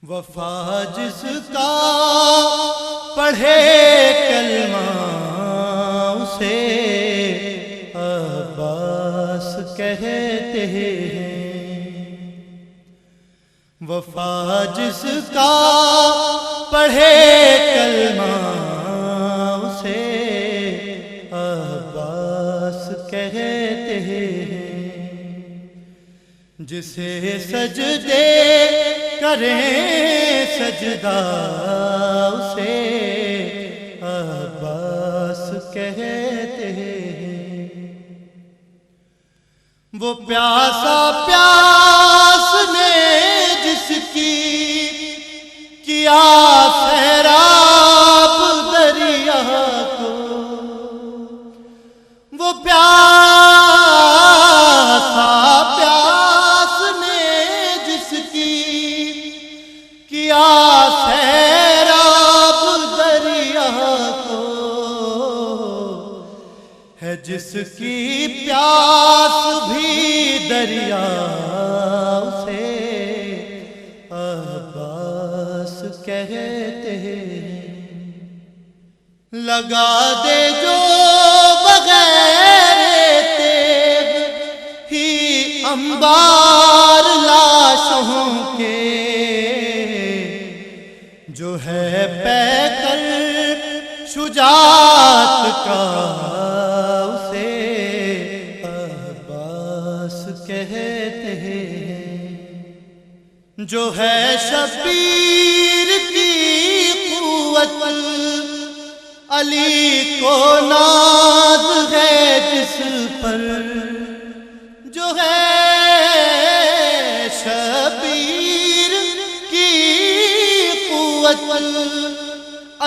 وفا جس کا پڑھے کلمہ اسے عباس کہتے ہیں۔ وفا جس کا پڑھے کلمہ اسے عباس کہتے ہیں۔ جسے سجدے کریں سجدہ اسے عباس کہتے ہیں۔ وہ پیاسا پیاس نے جس کی کیا سیراب دریا کو، وہ پیاسا پیاس نے جس کی کیا سیراب دریا کو، ہے جس کی پیاس بھی دریا اسے عباس کہتے ہیں۔ لگا دے جو بغیر تیغ ہی انبار لاشوں کے، جو ہے پیکر شجاعت کا اسے عباس کہتے ہیں۔ جو ہے شبیر کی قوت علی کو ناز ہے جس پر، جو ہے شبیر کی قوت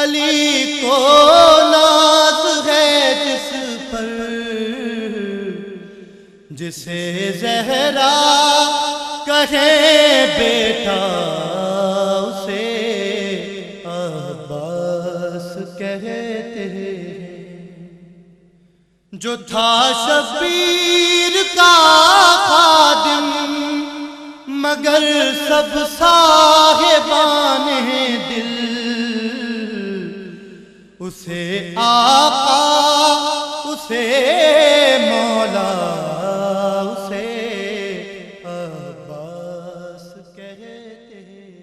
علی کو ناز ہے جس پر، جسے زہرا کہے بیٹا اسے عباس کہتے ہیں۔ جو تھا شبیر کا خادم مگر سب صاحبان دل، اسے آقا اسے مولا اسے عباس کہتے ہیں۔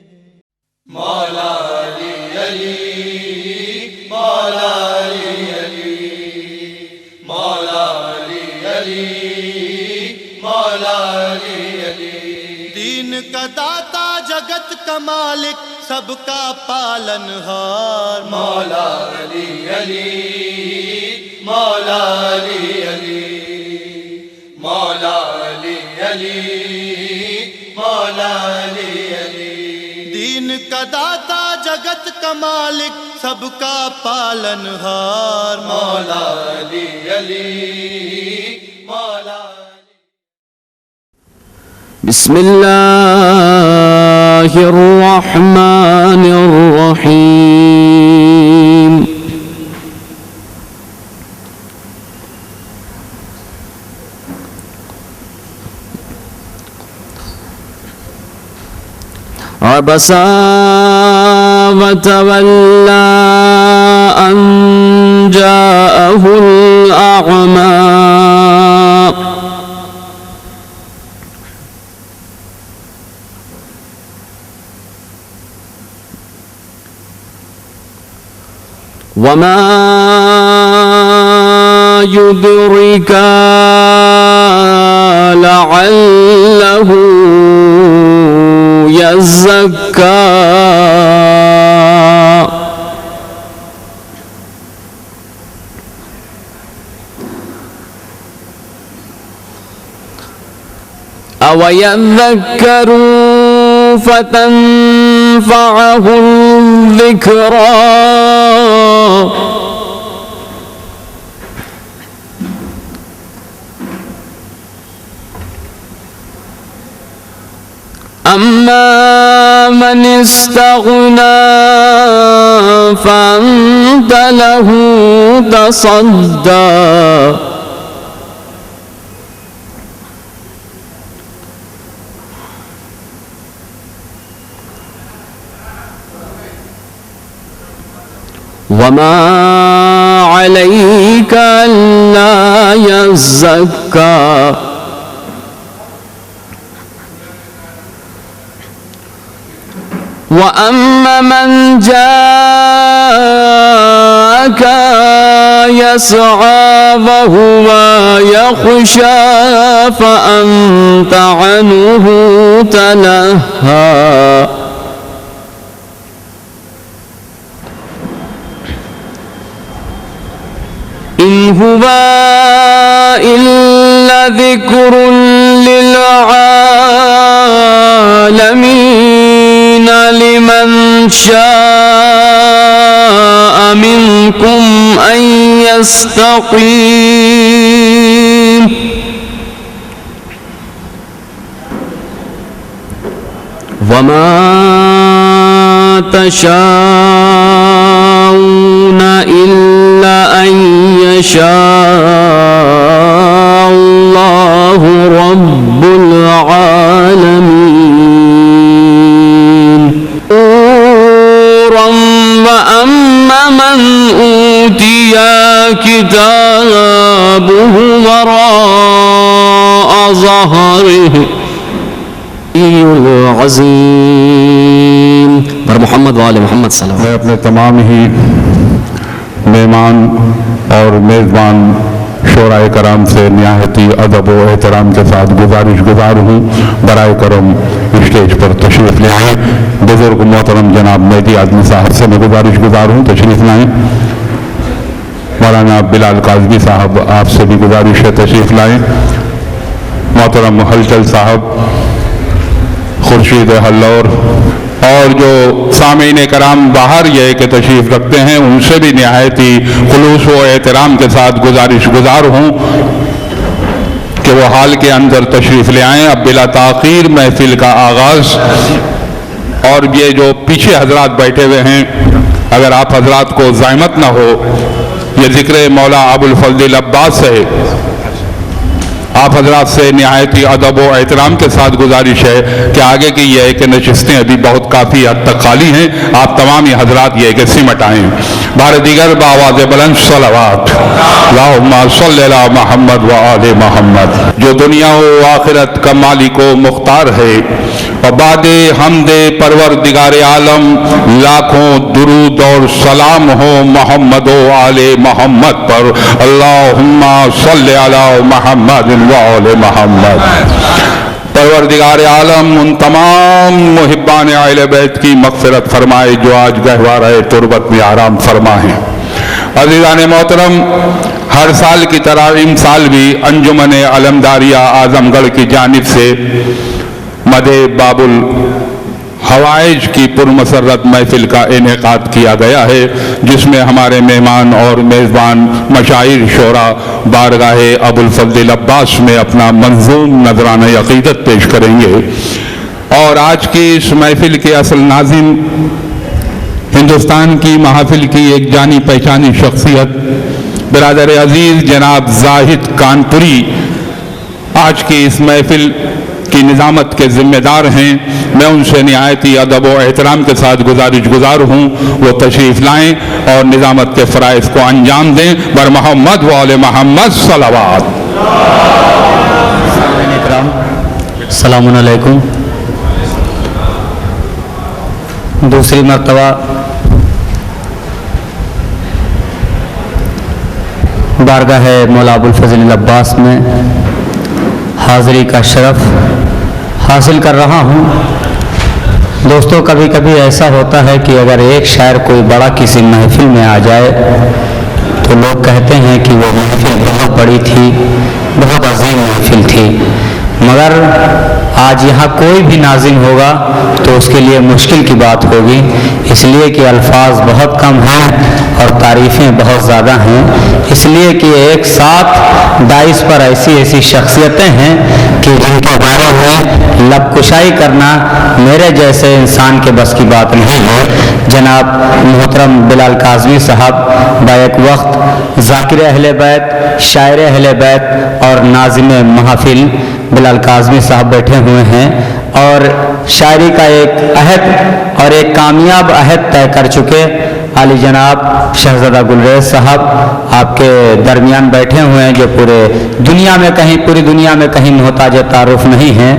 مولا علی علی مولا علی علی مولا علی علی مولا علی علی۔ دین کا داتا جگت کا مالک سب کا پالن ہار، مولا علی علی مولا علی علی مولا علی علی مولا علی علی۔ دین کا داتا جگت کا مالک سب کا پالن ہار، مولا علی علی مولا علی۔ بسم اللہ الرحمن الرحیم۔ عبس وتولى أن جاءه الأعمى وما يدرك لعله يزكى أو يذكر فتنفعه الذكرى أما من استغنى فأنت له تصدى وما عليك ألا يزكى وأما من جاءك يسعى وهو يخشى فأنت عنه تلهى إن هو إلا ذكر للعالمين لمن شاء منكم أن يستقيم وما تشاءون إلا أن يشاء الله رب العالمين وأما من أوتي كتابه وراء ظهره العظيم بر محمد وآل محمد صلی اللہ علیہ وسلم. میں اپنے تمام ہی مہمان اور میزبان شورائے کرام سے نہایت ہی ادب و احترام کے ساتھ گزار ہوں برائے کرم اسٹیج پر تشریف لے آئیں. بزرگ محترم جناب مہدی اعظمی صاحب سے میں گزار ہوں تشریف لائیں. مولانا بلال کاظمی صاحب آپ سے بھی گزارش ہے تشریف لائیں. محترم ہلچل صاحب، خورشید ہلور اور جو سامعین کرام باہر یہ کہ تشریف رکھتے ہیں ان سے بھی نہایت ہی خلوص و احترام کے ساتھ گزار ہوں کہ وہ حال کے اندر تشریف لے آئیں. اب بلا تاخیر محفل کا آغاز. اور یہ جو پیچھے حضرات بیٹھے ہوئے ہیں، اگر آپ حضرات کو زحمت نہ ہو، یہ ذکر مولا ابوالفضل عباس ہے. آپ حضرات سے نہایت ہی ادب و احترام کے ساتھ گزارش ہے کہ آگے کی یہ ہے کہ نشستیں ابھی بہت کافی حد تک خالی ہیں. آپ تمام ہی حضرات یہ کہ سمٹ آئیں. بار دیگر بآواز بلند صلوات اللہم صلی علی محمد و آل محمد. جو دنیا و آخرت کا مالک و مختار ہے، اور بعد حمد پروردگار عالم لاکھوں درود اور سلام ہو محمد و آل محمد پر. اللہم صلی علی محمد و آل محمد. پروردگار عالم ان تمام محبان اہل بیت کی مغفرت فرمائے جو آج گہوارہ تربت میں آرام فرما ہیں. عزیزان محترم، ہر سال کی طرح ان سال بھی انجمن علمداریہ اعظم گڑھ کی جانب سے مدح باب الحوائج کی پرمسرت محفل کا انعقاد کیا گیا ہے، جس میں ہمارے مہمان اور میزبان مشاہیر شعراء بارگاہ ابوالفضل عباس میں اپنا منظوم نذرانہ عقیدت پیش کریں گے. اور آج کی اس محفل کے اصل ناظم ہندوستان کی محافل کی ایک جانی پہچانی شخصیت برادر عزیز جناب زاہد کانپوری آج کی اس محفل کی نظامت کے ذمہ دار ہیں. میں ان سے نہایت ہی ادب و احترام کے ساتھ گزار ہوں وہ تشریف لائیں اور نظامت کے فرائض کو انجام دیں. بر محمد و آل محمد صلوات. السلام علیکم. دوسری مرتبہ بارگاہ مولا ابوالفضل عباس میں حاضری کا شرف حاصل کر رہا ہوں. دوستو، کبھی کبھی ایسا ہوتا ہے کہ اگر ایک شاعر کوئی بڑا کسی محفل میں آ جائے تو لوگ کہتے ہیں کہ وہ محفل بہت بڑی تھی، بہت عظیم محفل تھی. مگر آج یہاں کوئی بھی ناظم ہوگا تو اس کے لیے مشکل کی بات ہوگی، اس لیے کہ الفاظ بہت کم ہیں اور تعریفیں بہت زیادہ ہیں. اس لیے کہ ایک ساتھ دائس پر ایسی شخصیتیں ہیں کہ جن کے بارے میں لب کشائی کرنا میرے جیسے انسان کے بس کی بات نہیں ہے. جناب محترم بلال کاظمی صاحب بیک وقت ذاکر اہل بیت، شاعر اہل بیت اور ناظم محافل بلال کاظمی صاحب بیٹھے ہوئے ہیں اور شاعری کا ایک عہد اور ایک کامیاب عہد طے کر چکے علی جناب شہزادہ گلریز صاحب آپ کے درمیان بیٹھے ہوئے ہیں، جو پوری دنیا میں کہیں محتاج تعارف نہیں ہیں،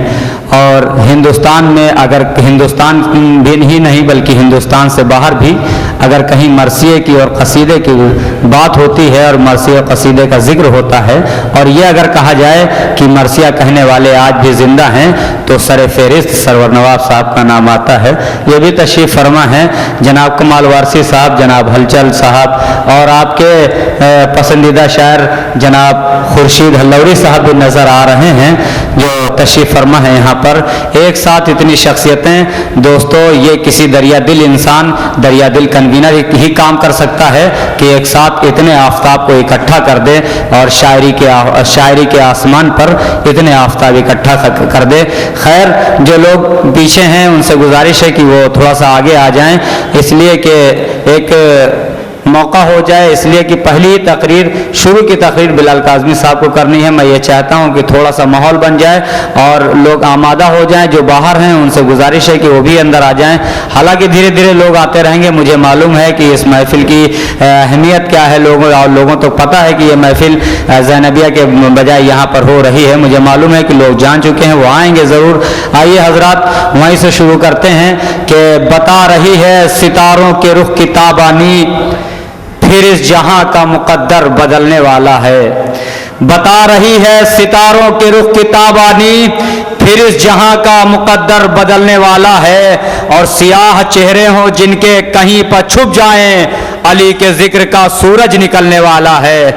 اور ہندوستان میں اگر ہندوستان بھی نہیں بلکہ ہندوستان سے باہر بھی اگر کہیں مرثیے کی اور قصیدے کی بات ہوتی ہے اور مرثیے اور قصیدے کا ذکر ہوتا ہے، اور یہ اگر کہا جائے کہ مرثیہ کہنے والے آج بھی زندہ ہیں، تو سر فہرست سرور نواب صاحب کا نام آتا ہے۔ یہ بھی تشریف فرما ہیں جناب کمال وارثی صاحب، جناب ہلچل صاحب، اور آپ کے پسندیدہ شاعر جناب خورشید ہلوری صاحب بھی نظر آ رہے ہیں جو تشریف فرما ہے یہاں پر۔ ایک ساتھ اتنی شخصیتیں دوستو، یہ کسی دریا دل انسان، دریا دل کنوینر ہی کام کر سکتا ہے کہ ایک ساتھ اتنے آفتاب کو اکٹھا کر دے اور شاعری کے آسمان پر اتنے آفتاب اکٹھا کر دے۔ خیر، جو لوگ پیچھے ہیں ان سے گزارش ہے کہ وہ تھوڑا سا آگے آ جائیں، اس لیے کہ ایک موقع ہو جائے، اس لیے کہ پہلی شروع کی تقریر بلال کاظمی صاحب کو کرنی ہے۔ میں یہ چاہتا ہوں کہ تھوڑا سا ماحول بن جائے اور لوگ آمادہ ہو جائیں، جو باہر ہیں ان سے گزارش ہے کہ وہ بھی اندر آ جائیں۔ حالانکہ دھیرے دھیرے لوگ آتے رہیں گے، مجھے معلوم ہے کہ اس محفل کی اہمیت کیا ہے، لوگوں تو پتہ ہے کہ یہ محفل زینبیہ کے بجائے یہاں پر ہو رہی ہے، مجھے معلوم ہے کہ لوگ جان چکے ہیں، وہ آئیں گے ضرور۔ آئیے حضرات وہیں سے شروع کرتے ہیں کہ بتا رہی ہے ستاروں کے رخ کی تابانی، پھر اس جہاں کا مقدر بدلنے والا ہے۔ بتا رہی ہے ستاروں کے رخ کی تابانی، پھر اس جہاں کا مقدر بدلنے والا ہے، اور سیاہ چہرے ہوں جن کے کہیں پر چھپ جائیں، علی کے ذکر کا سورج نکلنے والا ہے۔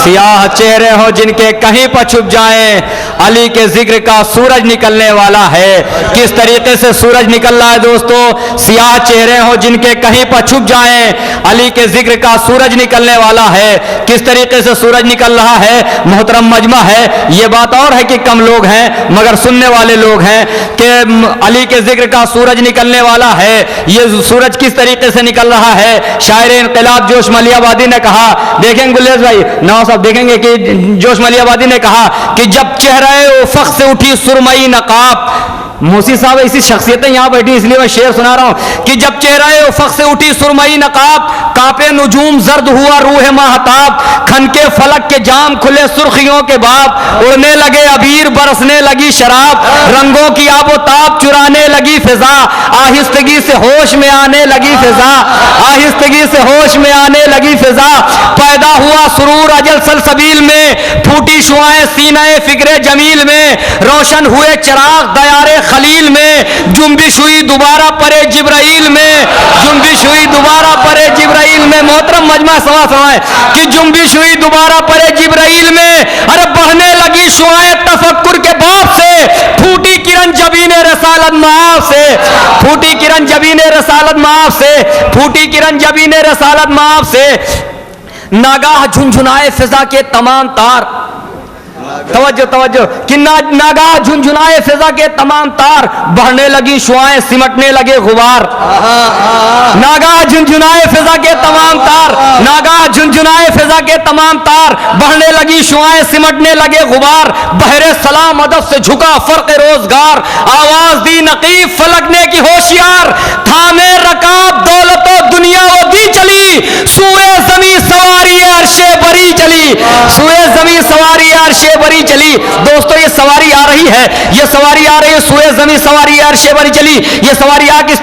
سیاہ چہرے ہوں جن کے کہیں پر چھپ جائیں، علی کے ذکر کا سورج نکلنے والا ہے۔ کس طریقے سے سورج نکل رہا ہے دوستو؟ سیاہ چہرے ہوں جن کے کہیں پر چھپ جائیں، علی کے ذکر کا سورج نکلنے والا ہے۔ کس طریقے سے سورج نکل رہا ہے؟ محترم مجمع ہے، یہ بات اور ہے کہ کم لوگ ہیں مگر سننے والے لوگ ہیں، کہ علی کے ذکر کا سورج نکلنے والا ہے۔ یہ سورج کس طریقے سے نکل رہا ہے؟ شاعر انقلاب جوش ملی آبادی نے کہا، دیکھیں گلیز بھائی نواز صاحب دیکھیں گے کہ جوش ملی آبادی نے کہا کہ جب چہرہ افق سے اٹھی سرمئی نقاب، موسی صاحب ایسی شخصیتیں یہاں بیٹھی اس لیے میں شعر سنا رہا ہوں کہ جب چہرہ افق سے اٹھی سرمئی نقاب، کانپے نجوم زرد ہوا روح ماہتاب، کھن کے فلک کے جام کھلے سرخیوں کے باب، اڑنے لگے عبیر برسنے لگی شراب، رنگوں کی آب و تاب چرانے لگی فضا، آہستگی سے ہوش میں آنے لگی فضا، آہستگی سے ہوش میں آنے لگی فضا، پیدا ہوا سرور اجل سلسبیل میں، پھوٹی شعائیں سینہ فکر جمیل میں، روشن ہوئے چراغ دیار خلیل میں، جنبش ہوئی دوبارہ پرے جبرائیل میں، جنبش ہوئی دوبارہ پرے جبرائیل میں۔ محترم مجمع سمائے کہ جنبش ہوئی دوبارہ پرے جبرائیل میں، ارے بہنے لگی شعائیں تفکر کے باب سے، پھوٹی کرن جبین رسالت معاف سے، پھوٹی کرن جبین رسالت معاف سے، پھوٹی کرن جبین رسالت معاف سے، ناگاہ جھنجھنائے فضا کے تمام تار، توجہ کہ ناگاہ جھنجھنائے فضا کے تمام تار، بڑھنے لگی شعائیں سمٹنے لگے غبار، ناگاہ جھنجھنائے فضا کے تمام تار، ناگاہ جھنجھنائے فضا کے تمام تار، بڑھنے لگی شعائیں سمٹنے لگے غبار، بحر سلام ادب سے جھکا فرق روزگار، آواز دی نقیب فلک نے کی ہوشیار، تھامے رکاب دولت و دنیا وہ دی چلی، سوئے زمین سواری عرش بری چلی، سوئے زمین سواری عرش بری چلی۔ دوستو یہ سواری آ رہی ہے، یہ سواری آ رہی ہے، سوئے زمین سواری عرش بری چلی، یہ سواری کس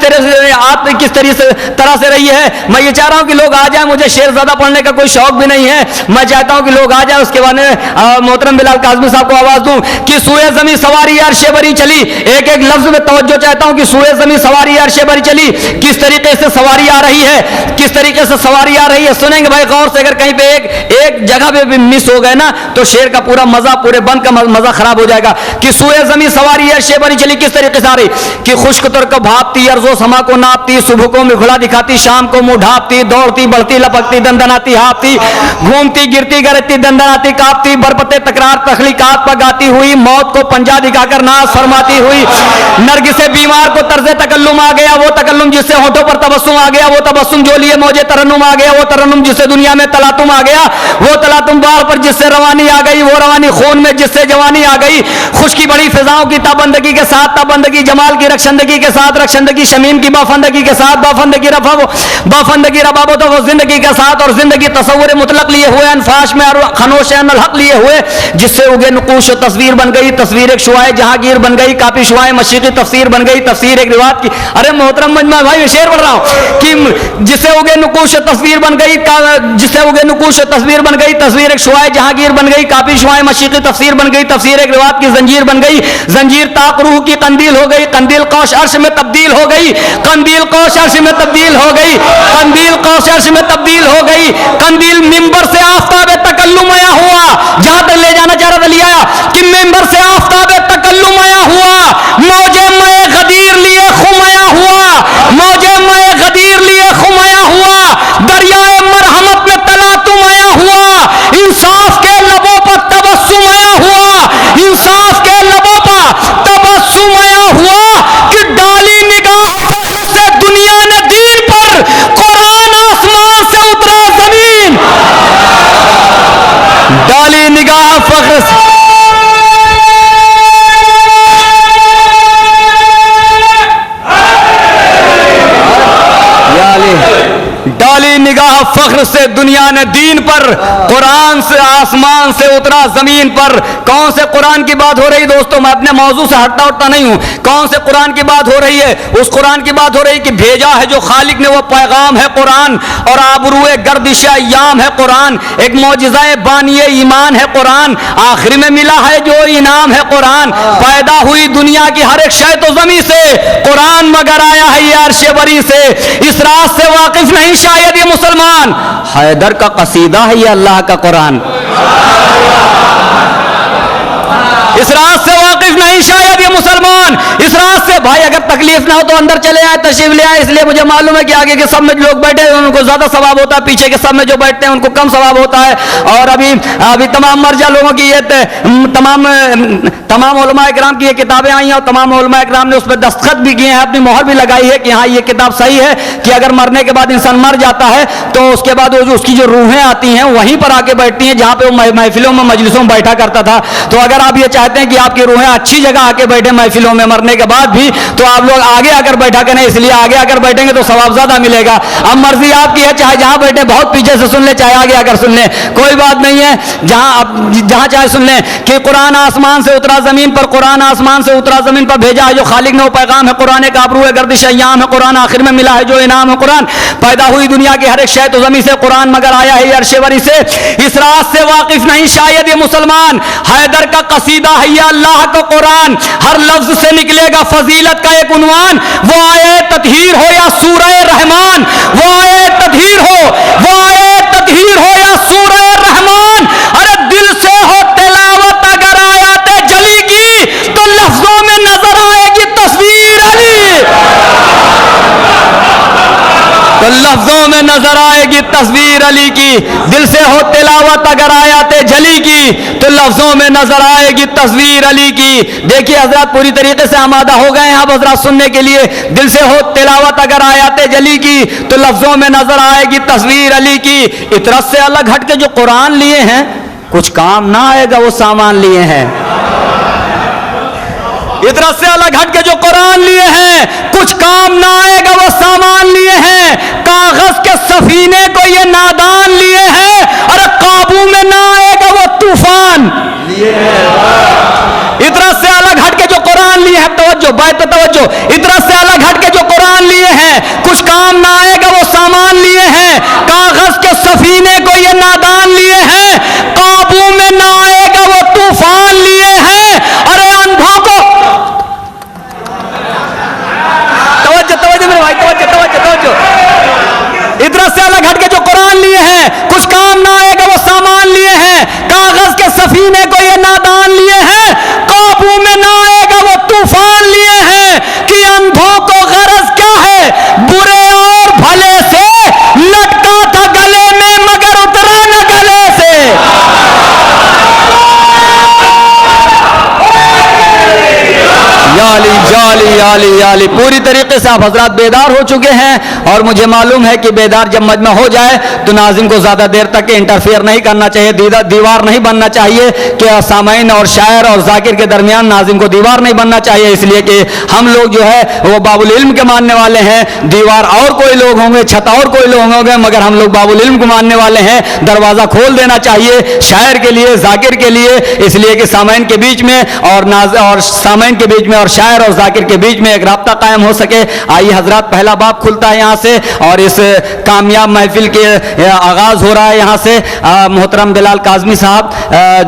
طرح سے رہی ہے۔ میں یہ چاہ رہا ہوں کہ لوگ آ جائیں، مجھے شعر زیادہ پڑھنے کا کوئی شوق بھی نہیں ہے، میں چاہتا ہوں کہ لوگ آ جائیں، اس کے بعد محترم بلال کاظمی صاحب کو آواز دوں کہ سوئے زمین سواری عرش بری چلی۔ ایک ایک لفظ میں توجہ چاہتا ہوں کہ سوئے زمین سواری عرش بری چلی، کس طریقے سے سواری آ رہی ہے، کس طریقے سے سواری آ رہی ہے، سنیں گے بھائی غور سے۔ اگر کہیں پہ ایک جگہ پہ بھی مس ہو گئے نا تو شعر کا پورا مزہ، پورے بند کا مزہ خراب ہو جائے گا۔ کہ سوئے زمین سواری عرش بری چلی کس طریقے سے آ رہی کہ خشک تر کو بھاپتی، ارض و سما کو ناپتی، صبح کو مغلا دکھاتی، شام کو منہ ڈھانپتی، دوڑتی بڑھتی لپکتی دندناتی ہاپتی، گھومتی گرتی گرتی دندناتی کاپتی، برپتے تکرار تخلیقات پر گاتی ہوئی، موت کو پنجہ دکھا کر ناز فرماتی ہوئی، نرگس بیمار کو طرز تکلم آ گیا، وہ تکلم جس سے ہونٹوں پر تبسم آ گیا، وہ تبسم جو لیے موجے ترنم آ گیا، وہ ترنم جس سے دنیا میں تلاطم آ گیا، وہ تلاطم بال پر جس سے روانی آ گئی، وہ روانی خون میں جس سے جوانی آ گئی، خشکی بڑی فضاؤں کی تابندگی کے ساتھ تابندگی، جمال کی رخشندگی کے ساتھ رخشندگی، شمیم کی بافندگی کے ساتھ بافندگی، بافندگی ربابت و زندگی کے ساتھ، اور زندگی تصور مطلق لیے ہوئے، انفاش میں اور خنوش الحق لیے ہوئے، جس سے اگے نقوش و تصویر بن گئی، تصویر ایک شعائے جہانگیر بن گئی، کاپی شعائے مشرقی تفسیر بن گئی، تفسیر ایک روایت کی، ارے محترم مجمع بھائی میں شعر پڑھ رہا ہوں کہ جس سے اگے نقوش و تصویر بن گئی، جس سے اگے نقوش و تصویر بن گئی، تصویر ایک شعائے جہانگیر بن گئی، کاپی شعائے مشرقی تفسیر بن گئی، تفسیر ایک روایت کی زنجیر بن گئی، زنجیر طاق روح کی قندیل ہو گئی، قندیل قوش عرش میں تبدیل ہو گئی، قندیل قوش عرش میں تبدیل ہو گئی، قندیل قوش عرش میں تبدیل ہو گئی، قندیل منبر سے آفتاب تکلم آیا ہوا، جہاں تک لے جانا چاہ رہا تھا لیا کہ منبر سے آفتاب تکلم آیا ہوا، موجے میں غدیر لیے خم آیا ہوا، موجے میں غدیر لیے خم آیا ہوا، دریائے مرحمت میں تلاطم آیا ہوا، انصاف کے لبوں پر تبسم آیا ہوا، انصاف کے لبوں پر تبسم آیا ہوا کہ ڈالی نگاہ سے دنیا نے دین پر، قرآن آسمان سے اترا زمین، ڈالی نگاہ فخر سے ڈالی نگاہ فخر سے دنیا نے دین پر، قرآن سے آسمان سے اترا زمین پر۔ کون سے قرآن کی بات ہو رہی دوستوں؟ میں اپنے موضوع سے ہٹتا اٹھتا نہیں ہوں۔ کون سے قرآن کی بات ہو رہی ہے؟ اس قرآن کی بات ہو رہی کہ بھیجا ہے جو خالق نے، وہ پیغام ہے قرآن، اور آبروئے گردش ایام ہے قرآن، ایک معجزہ بانی ایمان ہے قرآن، آخر میں ملا ہے جو انعام ہے قرآن، پیدا ہوئی دنیا کی ہر ایک شے تو زمین سے، قرآن مگر آیا ہے یہ عرش بری سے، اس راز سے واقف نہیں شاید یہ مسلمان، حیدر کا قصیدہ ہے یہ اللہ کا قرآن، اس راز سے واقف نہیں شاید یہ مسلمان، اس راز سے بھائی اگر تکلیف نہ ہو تو اندر چلے آئے، تشریف لے آئے، اس لیے مجھے معلوم ہے کہ آگے کے سب میں لوگ بیٹھے ہیں ان کو زیادہ ثواب ہوتا ہے، پیچھے کے سب میں جو بیٹھتے ہیں ان کو کم ثواب ہوتا ہے، اور ابھی تمام مرجع لوگوں کی یہ تمام علماء اکرام کی یہ کتابیں آئی ہیں، اور تمام علماء اکرام نے اس پہ دستخط بھی کیے ہیں، اپنی مہر بھی لگائی ہے کہ ہاں یہ کتاب صحیح ہے کہ اگر مرنے کے بعد انسان مر جاتا ہے تو اس کے بعد اس کی جو روحیں آتی ہیں وہیں پر آ کے بیٹھتی ہیں جہاں پہ وہ محفلوں میں مجلسوں میں بیٹھا کرتا تھا، تو اگر آپ یہ چاہتے ہیں کہ آپ کی روحیں اچھی جگہ آ کے بیٹھے محفلوں میں مرنے کے بعد بھی، تو آپ لوگ آگے آ کر بیٹھا کریں، اس لیے آگے آ کر بیٹھیں گے تو ثواب زیادہ ملے گا۔ اب مرضی آپ کی ہے، چاہے جہاں بیٹھے بہت پیچھے سے سن لیں، چاہے آگے آ کر سن لیں، کوئی بات نہیں ہے، جہاں چاہے سن لیں کہ قرآن آسمان سے اترا زمین پر، قرآن آسمان سے اترا زمین پر، بھیجا ہے جو خالق نے، وہ پیغام ہے قرآن، ایک آبرو ہے گردش ایام ہے قرآن، آخر میں ملا ہے جو انعام ہے قرآن، پیدا ہوئی دنیا کی ہر ایک شے تو زمین سے، قرآن مگر آیا ہے یہ عرش بری سے، اس راز سے واقف نہیں شاید یہ مسلمان، حیدر کا قصیدہ ہے یہ اللہ کا قرآن، ہر لفظ سے نکلے گا فضیلت کا ایک عنوان، وہ آیے تطہیر ہو یا سورہ رحمان، وہ آیے تطہیر ہو یا سورہ رحمان، ارے دل سے ہو تلاوت اگر آیات جلی کی تو لفظوں میں نظر آئے گی تصویر علی، تو لفظوں میں نظر آئے گی تصویر علی کی، دل سے ہو تلاوت اگر آیات جلی کی تو لفظوں میں نظر آئے گی تصویر علی کی۔ دیکھیے حضرات پوری طریقے سے آمادہ ہو گئے ہیں آپ حضرات سننے کے لیے، دل سے ہو تلاوت اگر آیات جلی کی تو لفظوں میں نظر آئے گی تصویر علی کی۔ اطرت سے الگ ہٹ کے جو قرآن لیے ہیں کچھ کام نہ آئے گا وہ سامان لیے ہیں، اطرت سے الگ ہٹ کے جو قرآن لیے ہیں کچھ کام نہ آئے گا وہ سامان لیے ہیں، کاغذ کے سفینے کو یہ نادان لیے ہیں، ارے قابو میں نہ آئے گا وہ طوفان لیے ہیں، اطرت سے الگ ہٹ کے جو قرآن لیے ہیں، توجہ بیت توجہ، اطرت سے الگ ہٹ کے جو قرآن لیے ہیں کچھ کام نہ آئے گا وہ سامان لیے ہیں، کاغذ کے سفینے کو یہ نادان لیے ہیں، قابو میں نہ آئے گا وہ طوفان لیے ہیں، ارے اندھوں کو توجہ میرے بھائی، توجہ اطرت سے الگ ہٹ کے جو قرآن لیے ہیں کچھ کام نہ آئے گا وہ سامان لیے ہیں، کاغذ کے سفینے کو یہ نادان لیے ہیں، قابو میں نہ آئے گا وہ طوفان لیے ہیں، کہ اندھوں کو غرض کیا ہے برے اور بھلے سے، لٹکا تھا گلے میں مگر اترا نہ گلے سے، یا علی علی پوری طریقے سے آپ حضرات بیدار ہو چکے ہیں، اور مجھے معلوم ہے کہ بیدار جب مجمع ہو جائے تو ناظم کو زیادہ دیر تک انٹرفیئر نہیں کرنا چاہیے، دیوار نہیں بننا چاہیے کہ سامعین اور شاعر اور ذاکر کے درمیان ناظم کو دیوار نہیں بننا چاہیے، اس لیے کہ ہم لوگ جو ہے وہ باب العلم کے ماننے والے ہیں، دیوار اور کوئی لوگ ہوں گے، چھت اور کوئی لوگ ہوں گے، مگر ہم لوگ باب العلم کو ماننے والے ہیں، دروازہ کھول دینا چاہیے شاعر کے لیے، ذاکر کے لیے، اس لیے کہ سامعین کے بیچ میں اور سامعین کے بیچ میں اور شاعر اور ذاکر کے بیچ میں ایک رابطہ قائم ہو سکے۔ آئیے حضرات، پہلا باب کھلتا ہے یہاں سے، اور اس کامیاب محفل کے آغاز ہو رہا ہے یہاں سے۔ محترم بلال کاظمی صاحب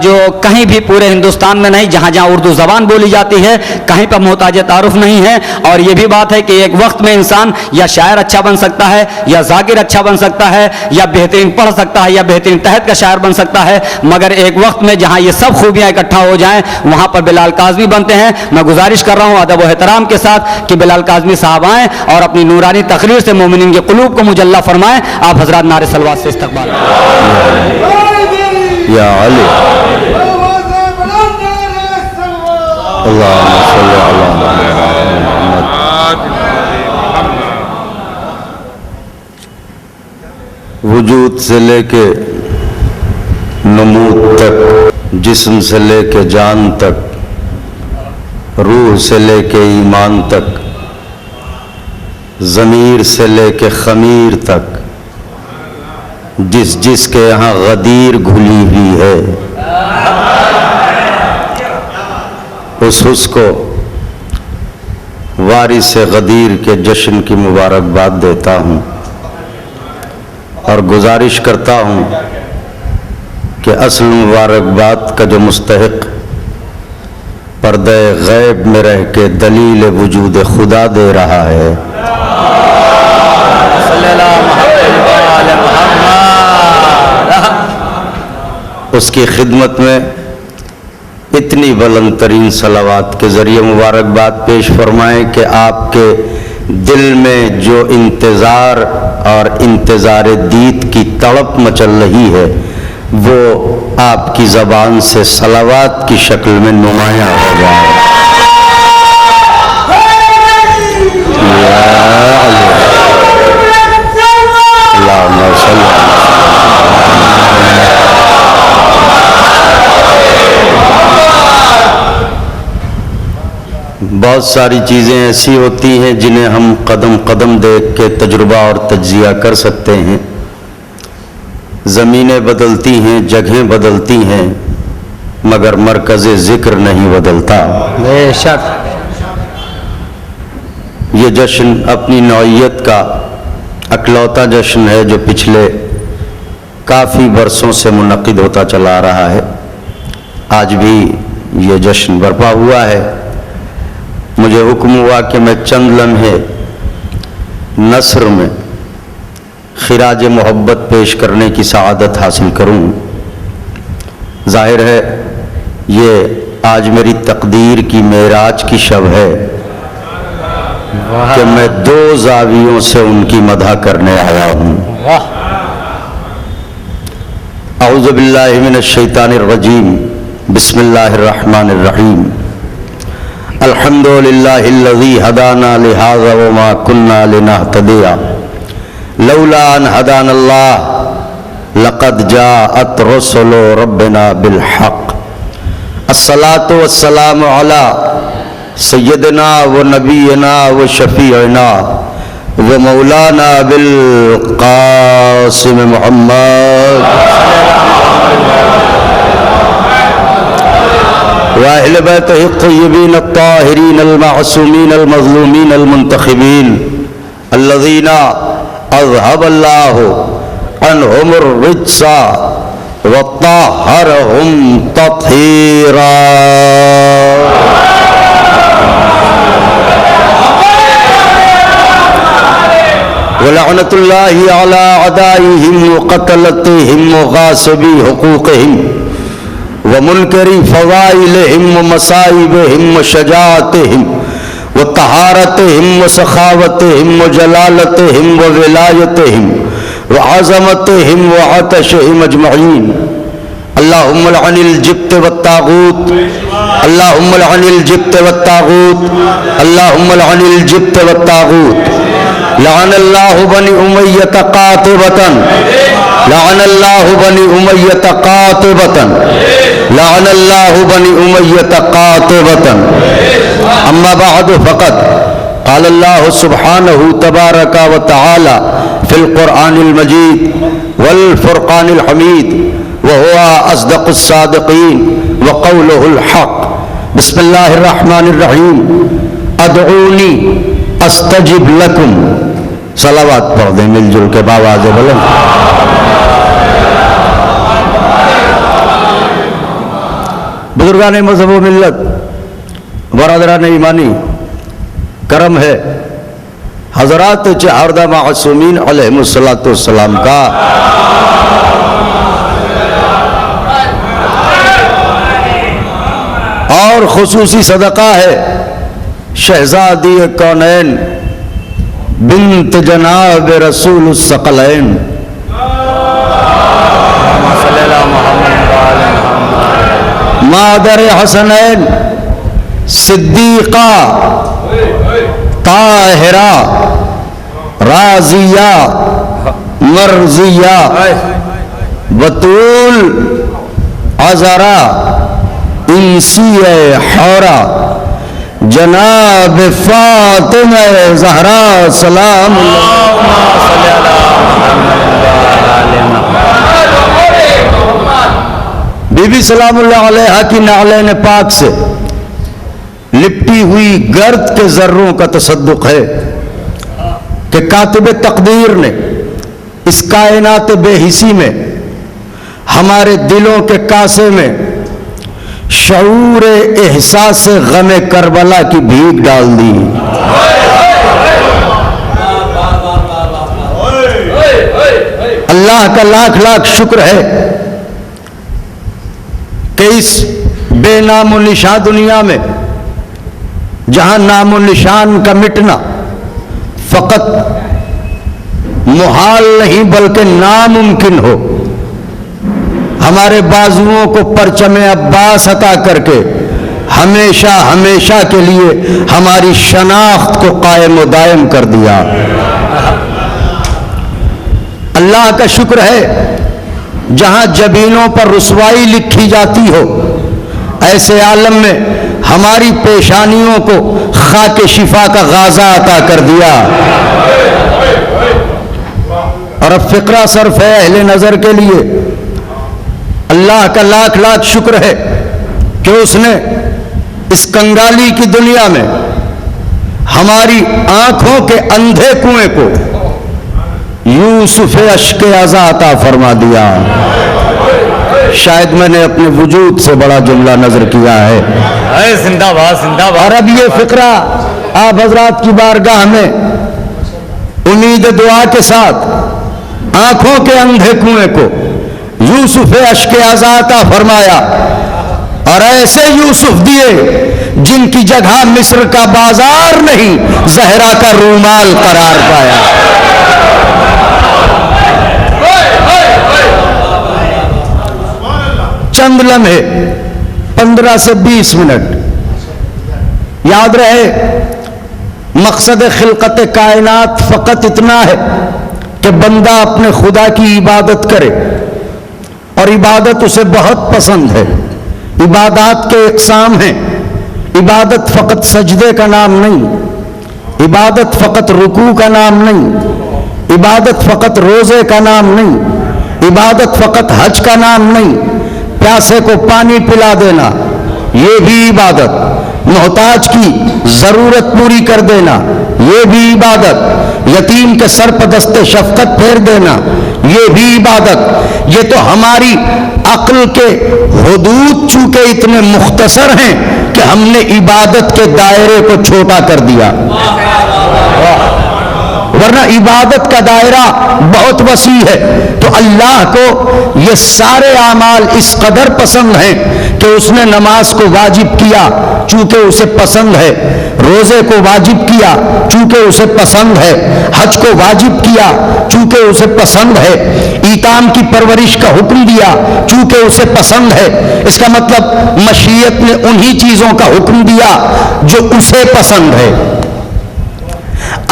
جو کہیں بھی پورے ہندوستان میں نہیں، جہاں جہاں اردو زبان بولی جاتی ہے کہیں پر محتاج تعارف نہیں ہے، اور یہ بھی بات ہے کہ ایک وقت میں انسان یا شاعر اچھا بن سکتا ہے، یا ذاکر اچھا بن سکتا ہے، یا بہترین پڑھ سکتا ہے، یا بہترین تحت کا شاعر بن سکتا ہے، مگر ایک وقت میں جہاں یہ سب خوبیاں اکٹھا ہو جائیں وہاں پر بلال کاظمی بنتے ہیں۔ میں گزارش کر رہا ہوں ادب و احترام کے ساتھ کہ بلال کاظمی صاحب آئیں اور اپنی نورانی تقریر سے مومنین کے قلوب کو مجلہ فرمائیں۔ آپ حضرات نعرے صلوات سے استقبال یا علی اللہم صلی علی محمد۔ وجود سے لے کے نمود تک، جسم سے لے کے جان تک، روح سے لے کے ایمان تک، ضمیر سے لے کے خمیر تک، جس کے یہاں غدیر گھلی ہوئی ہے اس کو وارث غدیر کے جشن کی مبارکباد دیتا ہوں، اور گزارش کرتا ہوں کہ اصل مبارکباد کا جو مستحق پردہ غیب میں رہ کے دلیل وجود خدا دے رہا ہے، اس کی خدمت میں اتنی بلند ترین صلوات کے ذریعے مبارکباد پیش فرمائیں کہ آپ کے دل میں جو انتظار اور انتظار دید کی تڑپ مچل رہی ہے وہ آپ کی زبان سے صلوات کی شکل میں نمایاں ہو جائے۔ اللہم صلی اللہ۔ بہت ساری چیزیں ایسی ہوتی ہیں جنہیں ہم قدم قدم دیکھ کے تجربہ اور تجزیہ کر سکتے ہیں۔ زمینیں بدلتی ہیں، جگہیں بدلتی ہیں، مگر مرکز ذکر نہیں بدلتا۔ بے شک یہ جشن اپنی نوعیت کا اکلوتا جشن ہے جو پچھلے کافی برسوں سے منعقد ہوتا چلا آ رہا ہے۔ آج بھی یہ جشن برپا ہوا ہے۔ مجھے حکم ہوا کہ میں چند لمحے نثر میں خراج محبت پیش کرنے کی سعادت حاصل کروں۔ ظاہر ہے یہ آج میری تقدیر کی معراج کی شب ہے کہ میں دو زاویوں سے ان کی مدح کرنے آیا ہوں۔ اعوذ باللہ من الشیطان الرجیم، بسم اللہ الرحمن الرحیم۔ الحمدللہ الذی ہدانا لہذا وما کنا لنہتدی لولا ان ہدانا اللہ لقد جاءت رسل ربنا بالحق۔ الصلاۃ والسلام علی سیدنا و نبینا و شفیعنا و مولانا بالقاسم محمد واہل بیتہ الطیبین الطاہرین المعصومین المظلومین المنتخبین الذین اذهب اللہ عنہم الرجس وطہرہم تطہیرا۔ ولعنۃ اللہ علی اعدائہم وقتلتہم وغاصبی حقوقہم ومنکری فضائلہم ومصائبہم وشجاعتہم وطہارتہم وسخاوتہم وجلالتہم وولایتہم وعظمتہم وعطشہم اجمعین۔ اللهم لعن الجبت والطاغوت اللهم لعن الجبت والطاغوت اللهم لعن الجبت والطاغوت لعن الله بني أمية قاطبة لعن الله بني أمية قاطبة لعن الله بني أمية قاطبة أما بعد فقد قال الله سبحانه تبارك وتعالى في القرآن المجيد والفرقان الحميد وهو أصدق الصادقين وقوله الحق بسم الله الرحمن الرحيم ادعوني استجب لكم صلوات پڑھ دیں مل جل کے باواز بلند بزرگان مذہب و ملت برادران ایمانی کرم ہے حضرات چہاردہ معصومین علیہ السلام کا اور خصوصی صدقہ ہے شہزادی کونین بنت جناب رسول الثقلین مادر حسنین صدیقہ طاہرہ راضیہ مرضیہ بطول عذرا انسیہ حورا جناب فاطمہ زہرا سلام بی بی سلام اللہ علیہا کی نعلین پاک سے لپٹی ہوئی گرد کے ذروں کا تصدق ہے کہ کاتب تقدیر نے اس کائنات بے حسی میں ہمارے دلوں کے کاسے میں شعور احساس غم کربلا کی بھیک ڈال دی اللہ کا لاکھ لاکھ شکر ہے کہ اس بے نام و نشان دنیا میں جہاں نام و نشان کا مٹنا فقط محال نہیں بلکہ ناممکن ہو ہمارے بازوؤں کو پرچم عباس عطا کر کے ہمیشہ ہمیشہ کے لیے ہماری شناخت کو قائم و دائم کر دیا اللہ کا شکر ہے جہاں جبینوں پر رسوائی لکھی جاتی ہو ایسے عالم میں ہماری پیشانیوں کو خاک شفا کا غازہ عطا کر دیا اور اب فقرہ صرف ہے اہل نظر کے لیے اللہ کا لاکھ لاکھ شکر ہے کہ اس نے اس کنگالی کی دنیا میں ہماری آنکھوں کے اندھے کنویں کو یوسف اشک عزا عطا فرما دیا شاید میں نے اپنے وجود سے بڑا جملہ نظر کیا ہے زندہ باد زندہ باد اور اب یہ فقرہ آپ حضرات کی بارگاہ میں امید دعا کے ساتھ آنکھوں کے اندھے کنویں کو یوسف اشک عزا عطا فرمایا اور ایسے یوسف دیے جن کی جگہ مصر کا بازار نہیں زہرا کا رومال قرار پایا چند لمحے 15 سے 20 منٹ یاد رہے مقصد خلقت کائنات فقط اتنا ہے کہ بندہ اپنے خدا کی عبادت کرے اور عبادت اسے بہت پسند ہے عبادات کے اقسام ہیں عبادت فقط سجدے کا نام نہیں عبادت فقط رکوع کا نام نہیں عبادت فقط روزے کا نام نہیں عبادت فقط حج کا نام نہیں پیاسے کو پانی پلا دینا یہ بھی عبادت محتاج کی ضرورت پوری کر دینا یہ بھی عبادت یتیم کے سر پر دست شفقت پھیر دینا یہ بھی عبادت یہ تو ہماری عقل کے حدود چونکہ اتنے مختصر ہیں کہ ہم نے عبادت کے دائرے کو چھوٹا کر دیا ورنہ عبادت کا دائرہ بہت وسیع ہے. تو اللہ کو یہ سارے اعمال اس قدر پسند ہیں کہ اس نے نماز کو واجب کیا چونکہ اسے پسند ہے, روزے کو واجب کیا چونکہ اسے پسند ہے, حج کو واجب کیا چونکہ اسے پسند ہے, ایتام کی پرورش کا حکم دیا چونکہ اسے پسند ہے. اس کا مطلب مشیت نے انہی چیزوں کا حکم دیا جو اسے پسند ہے.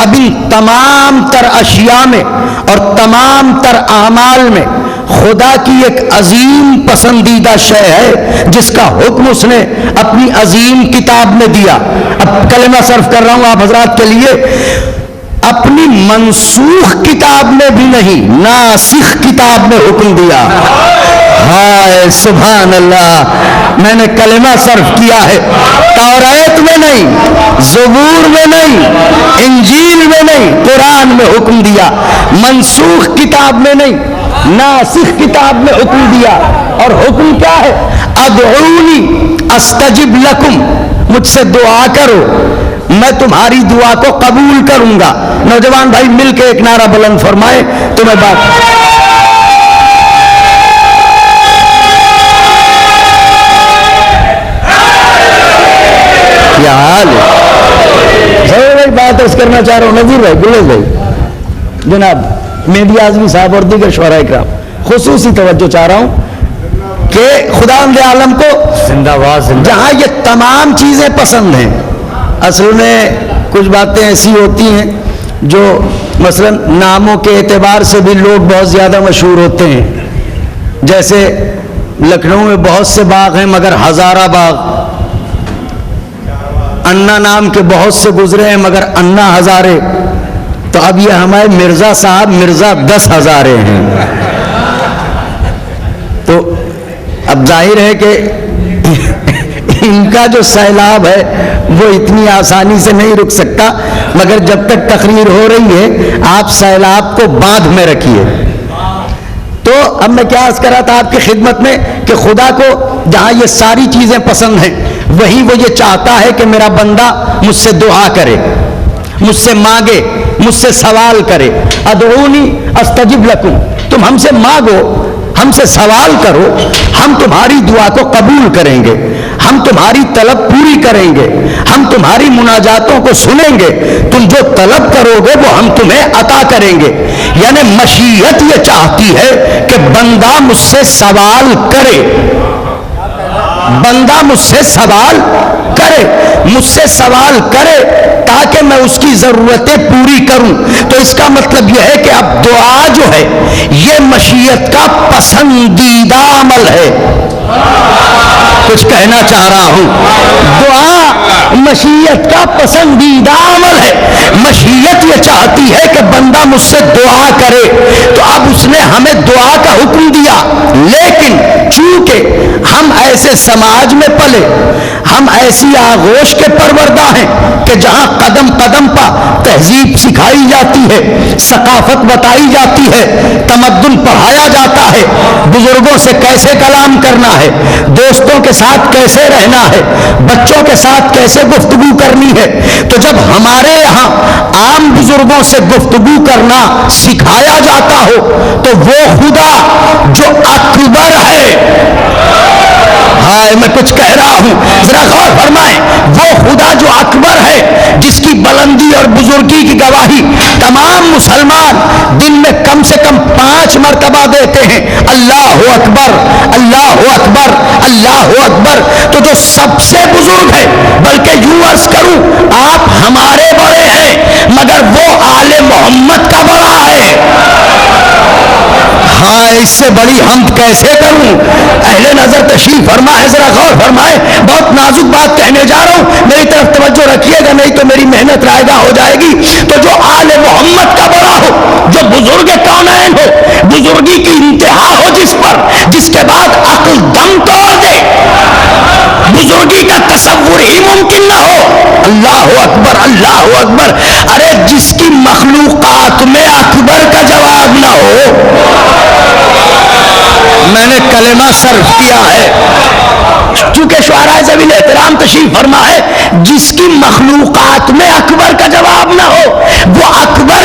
اب ان تمام تر اشیاء میں اور تمام تر اعمال میں خدا کی ایک عظیم پسندیدہ شے ہے جس کا حکم اس نے اپنی عظیم کتاب میں دیا. اب کلمہ صرف کر رہا ہوں آپ حضرات کے لیے. اپنی منسوخ کتاب میں بھی نہیں, ناسخ کتاب میں حکم دیا. ہائے سبحان اللہ, میں نے کلمہ صرف کیا ہے. توریت میں نہیں, زبور میں نہیں, انجیل میں نہیں, قرآن میں حکم دیا. منسوخ کتاب میں نہیں, ناسخ کتاب میں حکم دیا. اور حکم کیا ہے؟ ادعونی استجب لکم, مجھ سے دعا کرو میں تمہاری دعا کو قبول کروں گا. نوجوان بھائی مل کے ایک نعرہ بلند فرمائے تو میں بات. کیا حال ہے؟ بھائی بات عرض کرنا چاہ رہا ہوں نذیر بھائی, گلیز بھائی, جناب مہدی اعظمی صاحب اور دیگر شعراء کرام, خصوصی توجہ چاہ رہا ہوں کہ خداوند عالم کو زندہ باد جہاں یہ تمام چیزیں پسند ہیں. اصل میں کچھ باتیں ایسی ہوتی ہیں جو مثلا ناموں کے اعتبار سے بھی لوگ بہت زیادہ مشہور ہوتے ہیں. جیسے لکھنؤ میں بہت سے باغ ہیں مگر ہزارہ باغ, انا نام کے بہت سے گزرے ہیں مگر انا ہزارے. تو اب یہ ہمارے مرزا صاحب مرزا 10 ہزارے ہیں. تو اب ظاہر ہے کہ ان کا جو سیلاب ہے وہ اتنی آسانی سے نہیں رک سکتا, مگر جب تک تقریر ہو رہی ہے آپ سیلاب کو باندھ میں رکھیے. تو اب میں کیا عرض کر رہا تھا آپ کی خدمت میں کہ خدا کو جہاں یہ ساری چیزیں پسند ہیں وہی وہ یہ چاہتا ہے کہ میرا بندہ مجھ سے دعا کرے, مجھ سے مانگے, مجھ سے سوال کرے. ادعونی استجب لکم, تم ہم سے مانگو, ہم سے سوال کرو, ہم تمہاری دعا کو قبول کریں گے, ہم تمہاری طلب پوری کریں گے, ہم تمہاری مناجاتوں کو سنیں گے, تم جو طلب کرو گے وہ ہم تمہیں عطا کریں گے. یعنی مشیت یہ چاہتی ہے کہ بندہ مجھ سے سوال کرے, بندہ مجھ سے سوال کرے, مجھ سے سوال کرے تاکہ میں اس کی ضرورتیں پوری کروں. تو اس کا مطلب یہ ہے کہ اب دعا جو ہے یہ مشیت کا پسندیدہ عمل ہے. کچھ کہنا چاہ رہا ہوں, دعا مشیت کا پسندیدہ عمل ہے. مشیت یہ چاہتی ہے کہ بندہ مجھ سے دعا کرے. تو اب اس نے ہمیں دعا کا حکم دیا, لیکن چونکہ ہم ایسے سماج میں پلے, ہم ایسی آغوش کے پروردہ ہیں کہ جہاں قدم قدم پا تہذیب سکھائی جاتی ہے, ثقافت بتائی جاتی ہے, تمدن پڑھایا جاتا ہے, بزرگوں سے کیسے کلام کرنا ہے, دوستوں کے ساتھ کیسے رہنا ہے, بچوں کے ساتھ کیسے گفتگو کرنی ہے. تو جب ہمارے یہاں عام بزرگوں سے گفتگو کرنا سکھایا جاتا ہو تو وہ خدا جو اکبر ہے, ہائے میں کچھ کہہ رہا ہوں ذرا غور فرمائیں, وہ خدا جو اکبر ہے جس کی بلندی اور بزرگی کی گواہی تمام مسلمان دن میں کم سے کم 5 مرتبہ دیتے ہیں, اللہ اکبر اللہ اکبر اللہ اکبر. تو جو سب سے بزرگ ہے, بلکہ یوں عرض کروں آپ ہمارے بڑے ہیں مگر وہ آل محمد کا بڑا ہے. ہاں اس سے بڑی حمد کیسے کروں. اہل نظر تشریف فرما ہے, ذرا غور فرمائے, بہت نازک بات کہنے جا رہا ہوں, میری طرف توجہ رکھیے گا نہیں تو میری محنت رائے گاہ ہو جائے گی. تو جو آل محمد کا بڑا ہو, جو بزرگ کونین ہو, بزرگی کی انتہا ہو جس پر, جس کے بعد عقل دم توڑ دے, بزرگی کا تصور ہی ممکن نہ ہو. اللہ اکبر اللہ اکبر. ارے جس کی مخلوقات میں اکبر کا جواب نہ ہو, میں نے کلمہ صرف کیا ہے چونکہ شعراء ذوی احترام تشریف فرما ہے, جس کی مخلوقات میں اکبر کا جواب نہ ہو, وہ اکبر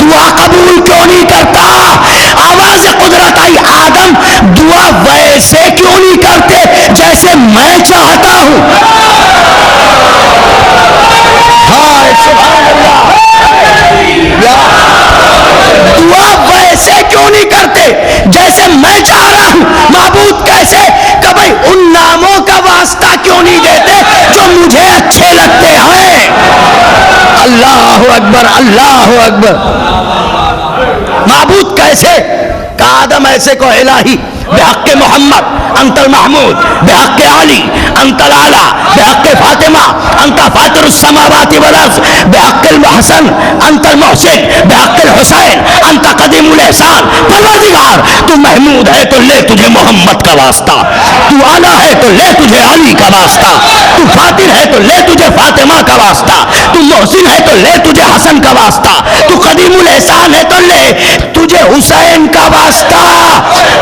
دعا قبول کیوں نہیں کرتا؟ آواز قدرت آئی، آدم دعا ویسے کیوں نہیں کرتے جیسے میں چاہتا ہوں؟ ہائے سبحان اللہ. دعا ویسے کیوں نہیں کرتے جیسے میں چاہ رہا ہوں؟ معبود کیسے؟ کہ بھائی ان ناموں کا واسطہ کیوں نہیں دیتے جو مجھے اچھے لگتے ہیں؟ اللہ اکبر، اللہ اکبر. معبود کیسے؟ کہ آدم ایسے کو الہی بحق محمد انت المحمود، بحق علی انت الاعلی، بحق فاطمہ انت فاطر السماوات والارض، بحق الحسن انت المحسن، بحق الحسین انت قدیم الاحسان. پروردگار تو محمود ہے تو لے تجھے محمد کا واسطہ، تو اعلی ہے تو لے تجھے علی کا واسطہ، تو فاطر ہے تو لے تجھے فاطمہ کا واسطہ، تو محسن ہے تو لے تجھے حسن کا واسطہ، تو قدیم الاحسان ہے تو لے تجھے حسین کا واسطہ.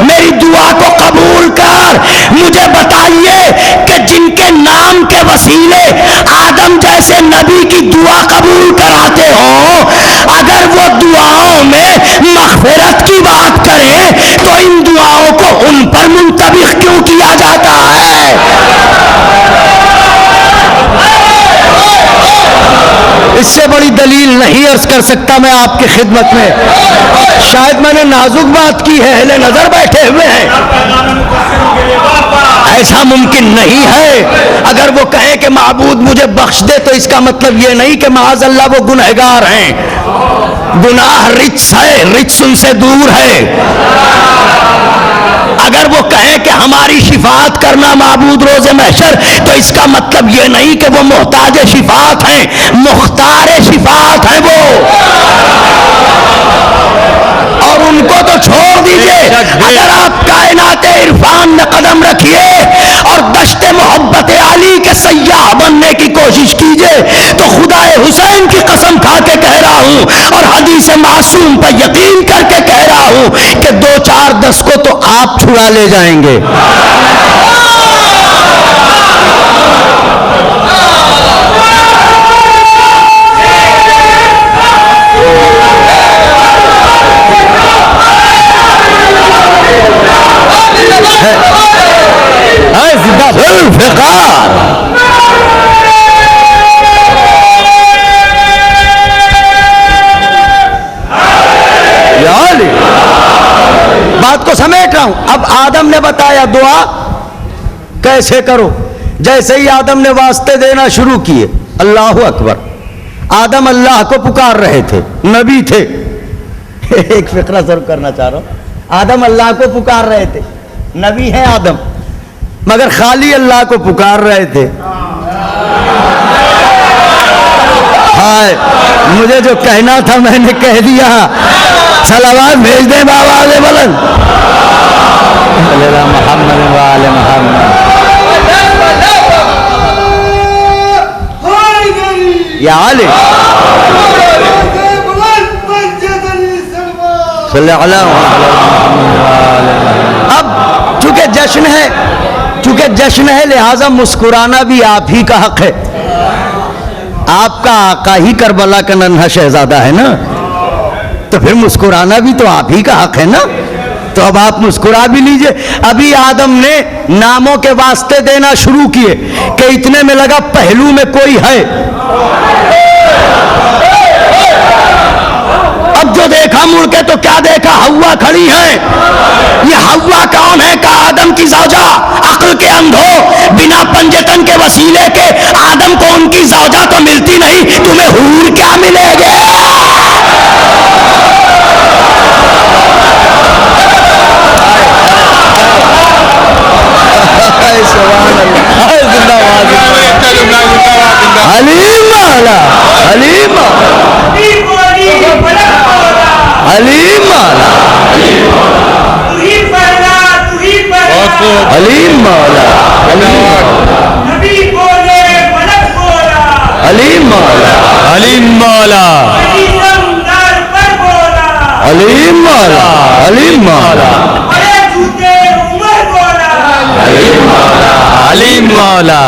میری دعا کو قبول کر. مجھے بتائیے کہ جن کے نام کے وسیلے آدم جیسے نبی کی دعا قبول کراتے ہوں، اگر وہ دعاؤں میں مغفرت کی بات کریں تو ان دعاؤں کو ان پر منطبق کیوں کیا جاتا ہے؟ اس سے بڑی دلیل نہیں عرض کر سکتا میں آپ کی خدمت میں. شاید میں نے نازک بات کی ہے، اہل نظر بیٹھے ہوئے ہیں. ایسا ممکن نہیں ہے. اگر وہ کہیں کہ معبود مجھے بخش دے تو اس کا مطلب یہ نہیں کہ معاذ اللہ وہ گنہگار ہیں. گناہ رجس ہے، رجس ان سے دور ہے. اگر وہ کہیں کہ ہماری شفاعت کرنا معبود روز محشر تو اس کا مطلب یہ نہیں کہ وہ محتاج شفاعت ہیں، مختار شفاعت ہیں وہ. اور ان کو تو چھوڑ دیجئے. اگر آپ کائنات عرفان میں قدم رکھیے اور دشت محبت علی کے سیاح بننے کی کوشش کیجئے تو خدا حسین کی قسم کھا کے کہہ رہا ہوں اور حدیث معصوم پر یقین کر کے کہہ رہا ہوں کہ 2-4-10 کو تو آپ چھڑا لے جائیں گے. بات کو سمیٹ رہا ہوں. اب آدم نے بتایا دعا کیسے کرو. جیسے ہی آدم نے واسطے دینا شروع کیے، اللہ اکبر، آدم اللہ کو پکار رہے تھے، نبی تھے. ایک فقرہ ضرور کرنا چاہ رہا ہوں. آدم اللہ کو پکار رہے تھے، نبی ہے آدم، مگر خالی اللہ کو پکار رہے تھے. ہائے، مجھے جو کہنا تھا میں نے کہہ دیا. صلوات بھیج دیں بابا علیہ بلند محمد وآل محمد. یا علی صلی اللہ علیہ. اب چونکہ جشن ہے لہذا مسکرانا بھی آپ ہی کا حق ہے. آپ کا آقا ہی کربلا کا ننھا شہزادہ ہے نا، تو پھر مسکرانا بھی تو آپ ہی کا حق ہے نا. تو اب آپ مسکرا بھی لیجئے. ابھی آدم نے ناموں کے واسطے دینا شروع کیے کہ اتنے میں لگا پہلو میں کوئی ہے. اب جو دیکھا مڑ کے تو کیا دیکھا، ہوا کھڑی ہے. یہ ہوا کون ہے؟ کہ آدم کی زوجہ. عقل کے اندھو، بنا پنجتن کے وسیلے کے آدم کو ان کی زوجہ تو ملتی نہیں، تمہیں حور کیا ملے گے؟ حلیم والا، حلیم حلیم والا، حلیم مولا، حلیم مولا، حلیم مولا، حلیم مولا، حلیم مولا، حلیم مولا، حلیم مولا،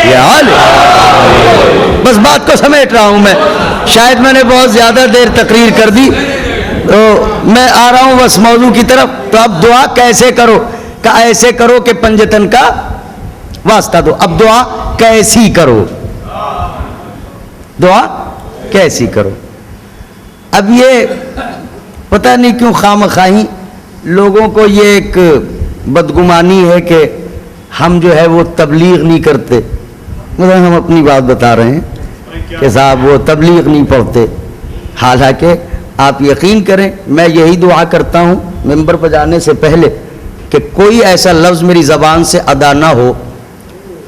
یا علی. بس بات کو سمیٹ رہا ہوں میں، شاید میں نے بہت زیادہ دیر تقریر کر دی، تو میں آ رہا ہوں بس موضوع کی طرف. تو اب دعا کیسے کرو؟ کہ ایسے کرو کہ پنجتن کا واسطہ دو. اب دعا کیسی کرو؟ دعا کیسی کرو؟ اب یہ پتہ نہیں کیوں خواہی لوگوں کو یہ ایک بدگمانی ہے کہ ہم جو ہے وہ تبلیغ نہیں کرتے. مطلب ہم اپنی بات بتا رہے ہیں کہ صاحب وہ تبلیغ نہیں پڑھتے. حالانکہ آپ یقین کریں میں یہی دعا کرتا ہوں ممبر پر جانے سے پہلے کہ کوئی ایسا لفظ میری زبان سے ادا نہ ہو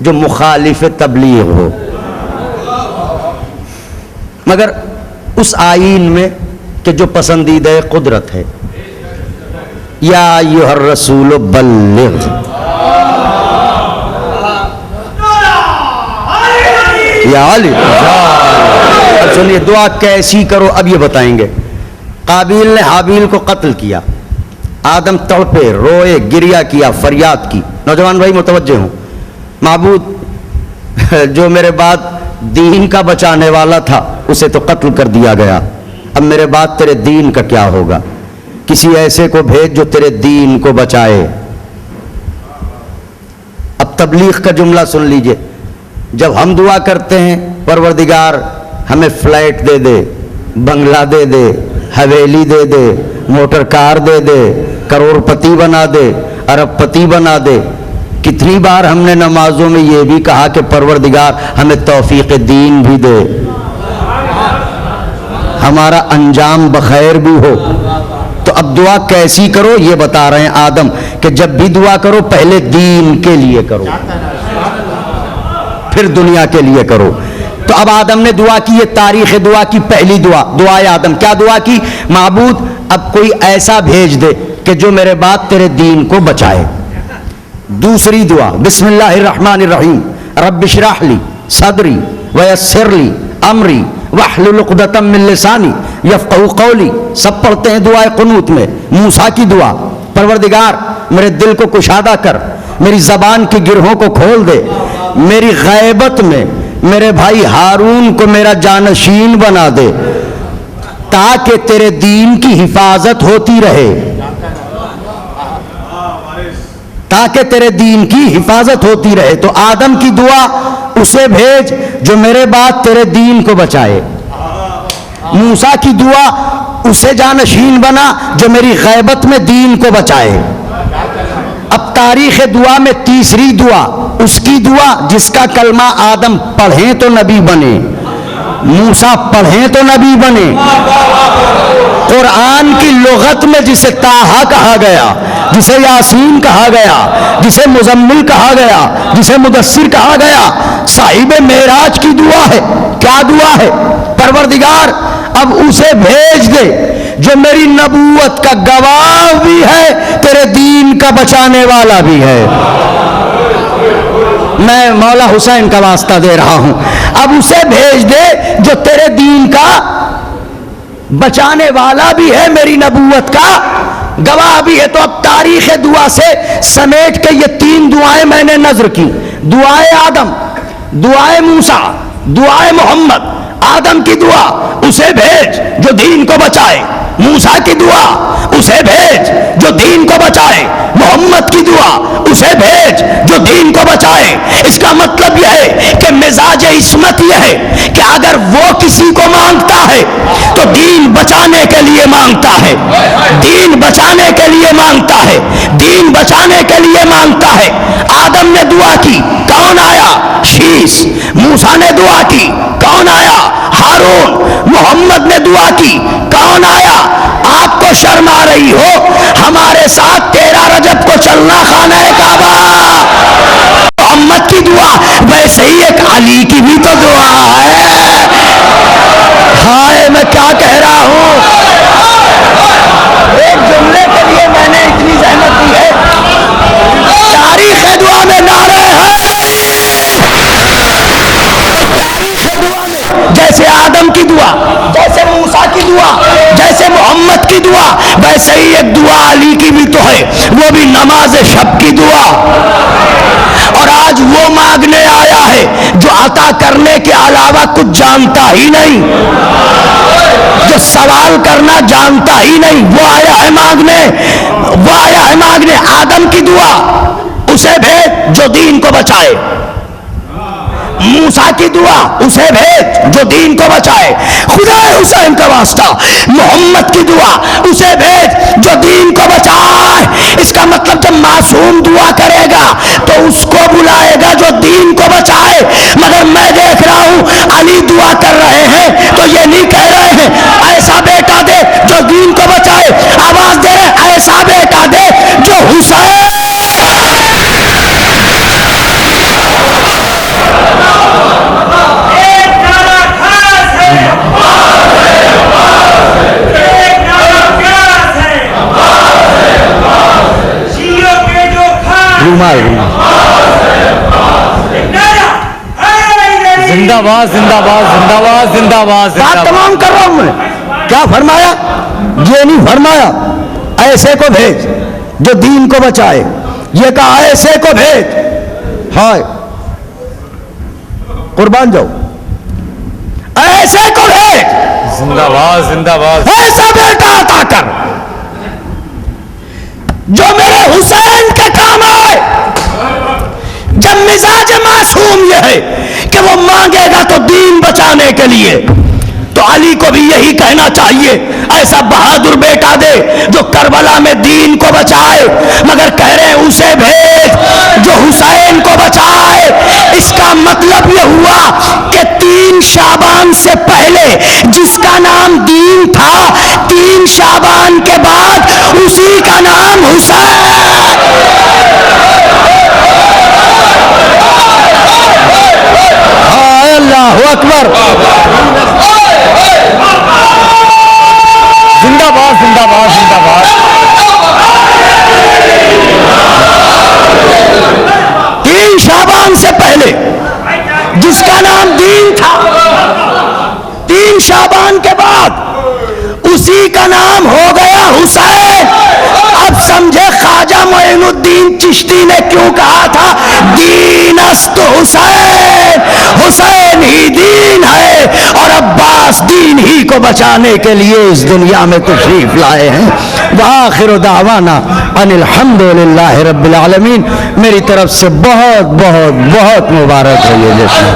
جو مخالف تبلیغ ہو، مگر اس آئین میں کہ جو پسندیدہ قدرت ہے. یا ایھا الرسول بلغ. یا علی. اب سنیے دعا کیسی کرو اب یہ بتائیں گے. قابیل نے حابیل کو قتل کیا، آدم تڑپے روئے گریا کیا فریاد کی. نوجوان بھائی متوجہ ہوں، معبود جو میرے بعد دین کا بچانے والا تھا اسے تو قتل کر دیا گیا، اب میرے بعد تیرے دین کا کیا ہوگا؟ کسی ایسے کو بھیج جو تیرے دین کو بچائے. اب تبلیغ کا جملہ سن لیجئے. جب ہم دعا کرتے ہیں پروردگار ہمیں فلیٹ دے دے، بنگلہ دے دے، حویلی دے دے، موٹر کار دے دے، کروڑ پتی بنا دے، ارب پتی بنا دے، کتنی بار ہم نے نمازوں میں یہ بھی کہا کہ پروردگار ہمیں توفیق دین بھی دے، ہمارا انجام بخیر بھی ہو. تو اب دعا کیسی کرو یہ بتا رہے ہیں آدم کہ جب بھی دعا کرو پہلے دین کے لیے کرو پھر دنیا کے لیے کرو. تو اب آدم نے دعا کی، یہ تاریخ دعا کی پہلی دعا، دعائے آدم. کیا دعا کی؟ معبود اب کوئی ایسا بھیج دے کہ جو میرے بعد تیرے دین کو بچائے. دوسری دعا بسم اللہ الرحمن الرحیم رب اشرح لی صدری ویسر لی امری واحلل عقدۃ من لسانی یفقہوا قولی. سب پڑھتے ہیں دعائے قنوت میں. موسیٰ کی دعا، پروردگار میرے دل کو کشادہ کر، میری زبان کی گرہوں کو کھول دے، میری غیبت میں میرے بھائی ہارون کو میرا جانشین بنا دے تاکہ تیرے دین کی حفاظت ہوتی رہے، تاکہ تیرے دین کی حفاظت ہوتی رہے. تو آدم کی دعا اسے بھیج جو میرے بعد تیرے دین کو بچائے. موسیٰ کی دعا اسے جانشین بنا جو میری غیبت میں دین کو بچائے. اب تاریخ دعا میں تیسری دعا اس کی دعا جس کا کلمہ آدم پڑھیں تو نبی بنے، موسیٰ پڑھیں تو نبی بنے. قرآن کی لغت میں جسے طٰہٰ کہا گیا، جسے یاسین کہا گیا، جسے مزمل کہا گیا، جسے مدثر کہا گیا، صاحب معراج کی دعا ہے. کیا دعا ہے؟ پروردگار اب اسے بھیج دے جو میری نبوت کا گواہ بھی ہے، تیرے دین کا بچانے والا بھی ہے. میں مولا حسین کا واسطہ دے رہا ہوں. اب اسے بھیج دے جو تیرے دین کا بچانے والا بھی ہے، میری نبوت کا گواہ بھی ہے. تو اب تاریخ دعا سے سمیٹ کے یہ تین دعائیں میں نے نظر کی. دعائے آدم، دعائے موسیٰ، دعائے محمد. آدم کی دعا اسے بھیج جو دین کو بچائے، موسیٰ کی دعا اسے بھیج جو دین کو بچائے، محمد کی دعا اسے بھیج جو دین کو بچائے. اس کا مطلب یہ ہے کہ مزاج عصمت یہ ہے کہ اگر وہ کسی کو مانگتا ہے تو دین بچانے کے لیے مانگتا ہے، دین بچانے کے لیے مانگتا ہے، دین بچانے کے لیے مانگتا ہے. آدم نے دعا کی، کون آیا؟ شیش. موسیٰ نے دعا کی، کون آیا؟ ہارون. محمد نے دعا کی، کون آیا؟ آپ کو شرم آ رہی ہو ہمارے ساتھ 13 رجب کو چلنا خانہ کعبہ. محمد کی دعا ویسے ہی ایک علی کی بھی تو دعا ہے. ہائے میں کیا کہہ رہا ہوں، ایک جملے کے لیے میں نے اتنی زحمت دی ہے. تاریخ دعا میں نعرہ ہے، جیسے آدم کی دعا، جیسے موسیٰ کی دعا، جیسے محمد کی دعا، ویسے ہی ایک دعا علی کی بھی تو ہے، وہ بھی نماز شب کی دعا. اور آج وہ مانگنے آیا ہے جو عطا کرنے کے علاوہ کچھ جانتا ہی نہیں، جو سوال کرنا جانتا ہی نہیں، وہ آیا ہے مانگنے آدم کی دعا اسے بھیج جو دین کو بچائے، موسیٰ کی دعا اسے بھیج جو دین کو بچائے، خدا حسین کا واسطہ محمد کی دعا اسے بھیج جو دین کو بچائے۔ اس کا مطلب جب معصوم دعا کرے گا تو اس کو بلائے گا جو دین کو بچائے۔ مگر میں دیکھ رہا ہوں علی دعا کر رہے ہیں تو یہ نہیں کہہ رہے ہیں ایسا بیٹا دے جو دین کو بچائے، آواز دے رہے ایسا بیٹا دے جو حسین زندہ باد زندہ باد زندہ باد زندہ باد۔ بات تمام کر رہا ہوں میں، کیا فرمایا؟ یہ نہیں فرمایا ایسے کو بھیج جو دین کو بچائے، یہ کہا ایسے کو بھیج، ہائے قربان جاؤ، ایسے کو بھیج، زندہ باد زندہ باد، ایسا بیٹا عطا کر جو میرے حسین کے کام آئے۔ جب مزاج معصوم یہ ہے کہ وہ مانگے گا تو دین بچانے کے لیے، تو علی کو بھی یہی کہنا چاہیے ایسا بہادر بیٹا دے جو کربلا میں دین کو بچائے، مگر کہہ رہے ہیں اسے بھیج جو حسین کو بچائے۔ اس کا مطلب یہ ہوا کہ 3 شعبان سے پہلے جس کا نام دین تھا، 3 شعبان کے بعد اسی کا نام حسین۔ اللہ اکبر، زندہ باد زندہ باد زندہ باد۔ 3 شعبان سے پہلے جس کا نام دین تھا، 3 شعبان کے بعد اسی کا نام ہو گیا حسین۔ اب سمجھے خواجہ معین الدین چشتی نے کیوں کہا تھا دین است حسین، حسین ہی دین ہے، اور عباس دین ہی کو بچانے کے لیے اس دنیا میں تشریف لائے ہیں۔ وآخر دعوانا ان الحمد للہ رب العالمین۔ میری طرف سے بہت بہت بہت مبارک ہے یہ جشن۔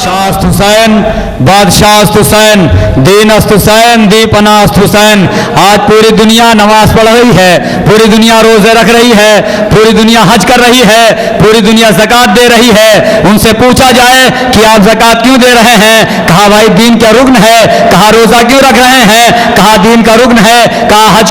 شاہ است حسین، بادشاہ است حسین، دین است حسین، دی پناہ است حسین۔ آج پوری دنیا نماز پڑھ رہی ہے، پوری دنیا روزے رکھ رہی ہے، پوری دنیا حج کر رہی ہے، پوری دنیا زکوٰۃ دے رہی ہے۔ ان سے پوچھا جائے کہ آپ زکوٰۃ کیوں دے رہے ہیں؟ کہا بھائی دین کا رکن ہے۔ کہا روزہ کیوں رکھ رہے ہیں؟ کہا دین کا رکن ہے۔ کہا حج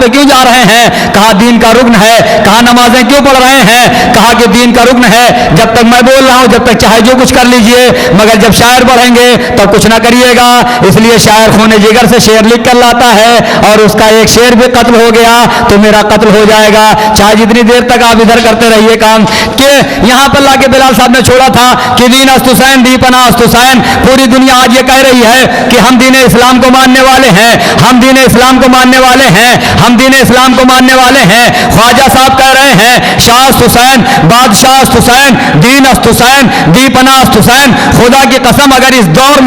پہ کیوں جا رہے ہیں؟ کہا دین کا رکن ہے۔ کہا نمازیں کیوں پڑھ رہے ہیں؟ کہا کہ دین کا رکن ہے۔ جب تک میں بول رہا ہوں جب تک چاہے جو کچھ کر لیجئے، مگر جب شاعر پڑھیں گے تب کچھ نہ کریے گا۔ اس لیے شاعر خون جگر سے شعر لکھ کر لاتا ہے، اور اس کا ایک شعر بھی قتل ہو گیا تو میرا قتل ہو جائے گا، چاہے جتنی دیر تک آپ ادھر کرتے رہیے کام۔ کہ یہاں پر لا کے بلال صاحب نے چھوڑا تھا کہ دین است حسین، دی پناہ است حسین۔ پوری دنیا آج یہ کہہ رہی ہے کہ ہم دین اسلام کو ماننے والے ہیں، ہم دین اسلام کو ماننے والے ہیں، ہم دین اسلام کو ماننے والے ہیں۔ خواجہ صاحب کہہ رہے ہیں شاہ است حسین، بادشاہ است حسین، دین است حسین، دی پناہ است حسین۔ خدا کی قسم اگر اس دور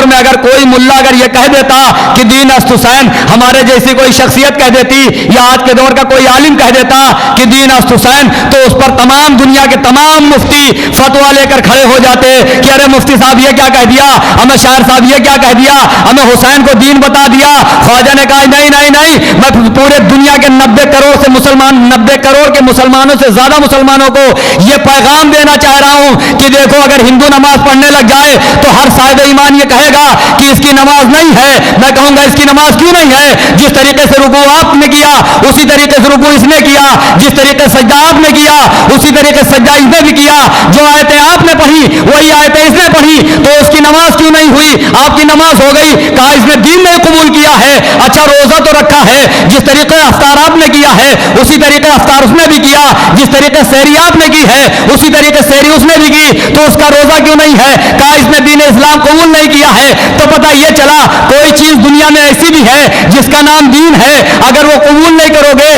میں اگر کوئی ملا اگر یہ کہہ دیتا کہ دین است حسین، ہمارے جیسی کوئی شخصیت کہہ دیتی یا آج کے دور کا کوئی عالم کہہ دیتا کہ دین است حسین، تو اس پر تمام دنیا کے تمام مفتی فتویٰ لے کر کھڑے ہو جاتے کہ ارے مفتی صاحب یہ کیا کہہ دیا، ہمیں شاعر صاحب یہ کیا کہہ دیا، ہمیں حسین کو دین بتا دیا۔ خواجہ نے کہا نہیں نہیں نہیں، میں پورے دنیا کے 90 کروڑ کے مسلمانوں سے زیادہ مسلمانوں کو یہ پیغام دینا چاہ رہا ہوں کہ دیکھو اگر ہندو نماز پڑھنے لگ جائے تو ہر صاحب ایمان یہ کہے گا کہ اس کی نماز نہیں ہے۔ میں کہوں گا اس کی نماز کیوں نہیں ہے؟ جس طریقے سے رکوع آپ نے کیا اسی طریقے سے رکوع اس نے کیا، جس طریقے سے سجدہ آپ نے کیا اسی طریقے سے سجدہ اس نے بھی کیا، جو آیتیں آپ نے پڑھی وہی آیتیں اس نے پڑھی، تو اس کی نماز کیوں نہیں ہوئی؟ آپ کی نماز ہو گئی۔ کہا اس نے دین نہیں قبول کیا ہے، اچھا روزہ تو رکھا ہے، جس طریقے افطار آپ نے کیا ہے اسی طریقے افطار اس نے بھی کیا، جس طریقے سحری آپ نے کی ہے اسی طریقے سحری اس نے بھی کی، تو اس کا روزہ کیوں نہیں ہے؟ کہا اس نے دین اسلام قبول نہیں کیا ہے تو پتہ یہ چلا کوئی چیز دنیا میں ایسی بھی ہے جس کا نام دین ہے، اگر وہ قبول نہیں کرو گے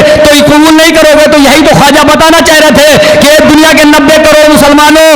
تو یہی تو خواجہ بتانا چاہ رہے تھے کہ دنیا کے 90 کروڑ مسلمانوں،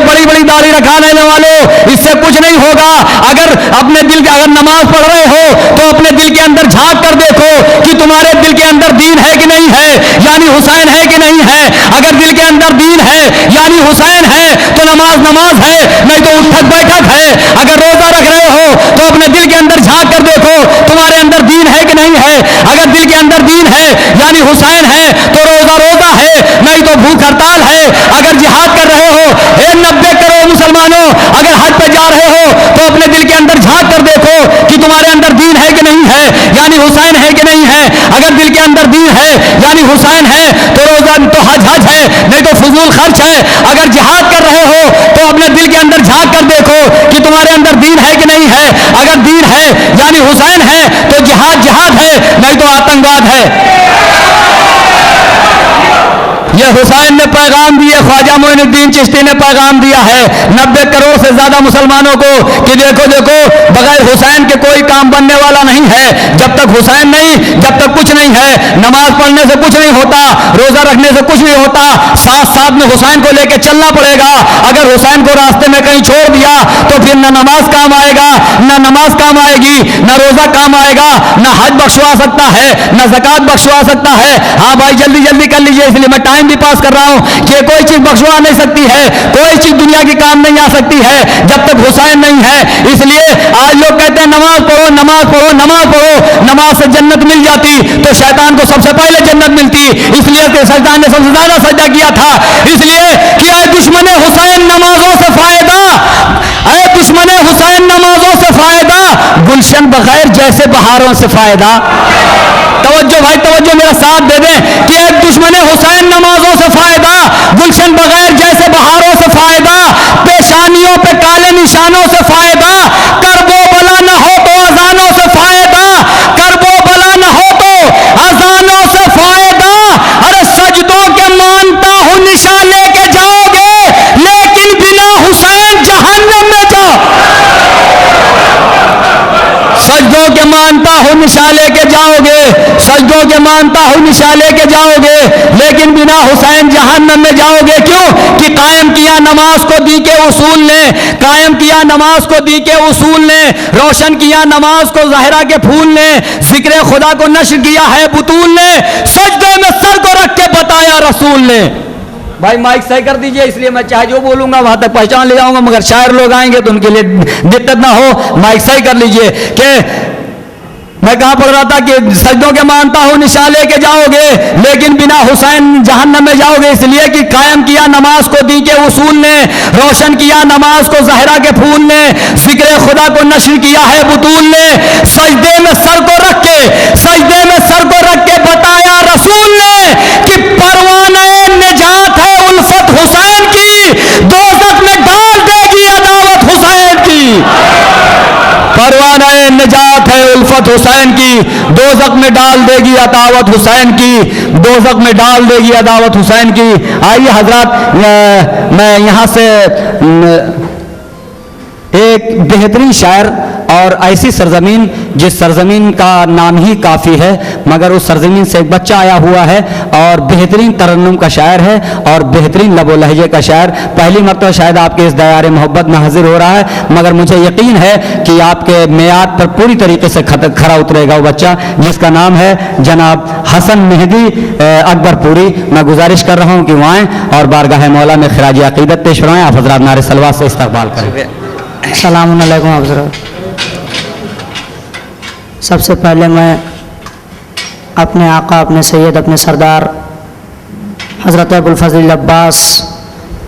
بڑی بڑی داڑھی رکھا لینے والوں، اس سے کچھ نہیں ہوگا۔ اگر اپنے دل کا اگر نماز پڑھ رہے ہو تو اپنے دل کے اندر جھانک کر دیکھو کہ تمہارے دل کے اندر دین ہے کہ نہیں ہے، یعنی حسین ہے کہ نہیں ہے۔ اگر دل کے اندر دین ہے یعنی حسین ہے تو نماز ہے، نہیں تو اٹھک بیٹھک ہے۔ اگر روزہ رکھ رہے ہو تو اپنے دل کے اندر جھانک کر دیکھو تمہارے اندر دین ہے کہ نہیں ہے۔ اگر دل کے اندر دین ہے یعنی حسین ہے تو روزہ ہے، نہیں تو بھوک ہڑتال ہے۔ اگر جہاد کر رہے ہو 90 کروڑ مسلمانوں، اگر حج پہ جا رہے ہو تو اپنے دل کے اندر جھانک کر دیکھو کہ تمہارے اندر دین ہے کہ نہیں ہے، یعنی حسین ہے کہ نہیں ہے۔ اگر دل کے اندر دین ہے یعنی حسین ہے تو روزہ تو حج ہے، نہیں تو فضول خرچ ہے۔ اگر جہاد کر رہے ہو تو اپنے دل کے اندر جھانک کر دیکھو کہ تمہارے اندر دین ہے کہ نہیں ہے۔ اگر دین ہے یعنی حسین ہے تو جہاد ہے، نہیں تو آتنکواد ہے۔ یہ حسین نے پیغام دیے، خواجہ معین الدین چشتی نے پیغام دیا ہے 90 کروڑ سے زیادہ مسلمانوں کو کہ دیکھو بغیر حسین کے کوئی کام بننے والا نہیں ہے۔ جب تک حسین نہیں، جب تک کچھ نہیں ہے۔ نماز پڑھنے سے کچھ نہیں ہوتا، روزہ رکھنے سے کچھ نہیں ہوتا، ساتھ میں حسین کو لے کے چلنا پڑے گا۔ اگر حسین کو راستے میں کہیں چھوڑ دیا تو پھر نہ نماز کام آئے گا، نہ نماز کام آئے گی، نہ روزہ کام آئے گا، نہ حج بخشوا سکتا ہے، نہ زکوٰۃ بخشوا سکتا ہے۔ ہاں بھائی جلدی کر لیجئے، اس لیے میں ٹائم بھی پاس کر رہا ہوں کہ کوئی چیز بخشوا نہیں سکتی ہے، کوئی چیز دنیا کی کام نہیں آ سکتی ہے جب تک حسین نہیں ہے۔ اس لیے آج لوگ کہتے ہیں نماز پڑھو، نماز سے جنت مل جاتی تو شیطان کو سب سے پہلے جنت ملتی، اس لیے کہ شیطان نے سب سے زیادہ سجدہ کیا تھا۔ اس لیے کہ اے دشمن حسین نمازوں سے فائدہ، اے دشمن حسین نمازوں سے فائدہ، گلشن بغیر جیسے بہاروں سے فائدہ۔ توجہ بھائی توجہ، میرا ساتھ دے دیں کہ ایک دشمن حسین نمازوں سے فائدہ، گلشن بغیر جیسے بہاروں سے فائدہ، پیشانیوں پہ کالے نشانوں سے فائدہ، کرب و بلا نہ ہو تو اذانوں سے فائدہ، کرب و بلا نہ ہو تو اذانوں سے فائدہ۔ ارے سجدوں کے مانتا ہوں نشان لے کے جاؤ گے لیکن بنا حسین جہنم میں جاؤ۔ سجدوں کے مانتا ہوں نشان لے کے جاؤ گے، سجدوں کے مانتا ہوں نشان لے کے جاؤ گے لیکن بنا حسین جہنم میں جاؤ گے۔ کیوں کہ قائم کیا نماز کو دی کے اصول نے، قائم کیا نماز کو دی کے اصول نے، روشن کیا نماز کو زہرا کے پھول نے، ذکر خدا کو نشر کیا ہے بطول نے، سجدے میں سر کو رکھ کے بتایا رسول نے۔ بھائی مائک صحیح کر دیجئے، اس لیے میں چاہے جو بولوں گا وہاں تک پہچان لے جاؤں گا، مگر شاعر لوگ آئیں گے تو ان کے لیے دقت نہ ہو۔ مائک صحیح کر لیجئے کہ میں کہاں پڑھ رہا تھا کہ سجدوں کے مانتا ہوں نشان لے کے جاؤ گے لیکن بنا حسین جہنم میں جاؤ گے۔ اس لیے کہ قائم کیا نماز کو دی کے اصول نے، روشن کیا نماز کو زہرا کے پھول نے، ذکر خدا کو نشر کیا ہے بطول نے، سجدے میں سر کو رکھ کے بتایا رسول نے کہ پروانہ نجات ہے الفت حسین کی، دوزخ میں ڈال دے گی عداوت حسین کی۔ پروانہ نجات ہے الفت حسین کی، دوزخ میں ڈال دے گی عداوت حسین کی، دوزخ میں ڈال دے گی عداوت حسین کی۔ آئیے حضرات، میں یہاں سے ایک بہترین شاعر اور ایسی سرزمین جس سرزمین کا نام ہی کافی ہے، مگر اس سرزمین سے ایک بچہ آیا ہوا ہے اور بہترین ترنم کا شاعر ہے اور بہترین لب و لہجے کا شاعر، پہلی مرتبہ شاید آپ کے اس دیار محبت میں حاضر ہو رہا ہے، مگر مجھے یقین ہے کہ آپ کے معیار پر پوری طریقے سے کھرا اترے گا وہ بچہ، جس کا نام ہے جناب حسن مہدی اکبر پوری۔ میں گزارش کر رہا ہوں کہ وہ آئیں اور بارگاہ مولا میں خراج عقیدت پیش فرمائیں۔ آپ حضرات نعرے صلوات سے استقبال کریں۔ السلام علیکم حضرت۔ سب سے پہلے میں اپنے آقا، اپنے سید، اپنے سردار حضرت ابوالفضل عباس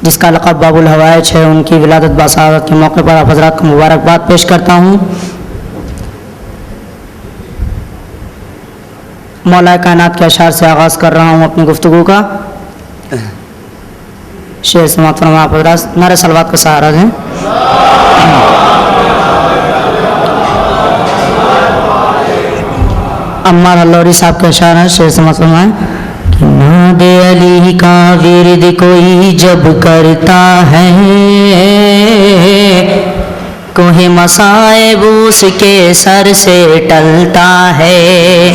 جس کا لقب باب الحوائج ہے، ان کی ولادت باسعادت کے موقع پر آپ حضرات کو مبارکباد پیش کرتا ہوں۔ مولا کائنات کے اشعار سے آغاز کر رہا ہوں اپنی گفتگو کا۔ شعر سماعت فرمائیں آپ حضرات، نعرہ صلوات کا سہارا دیں۔ عمار اللوری صاحب کا اشعار ہے، شعر سماعت فرمائیں۔ ناد علی کا ورد کوئی جب کرتا ہے کوہ مصائب اس کے سر سے ٹلتا ہے،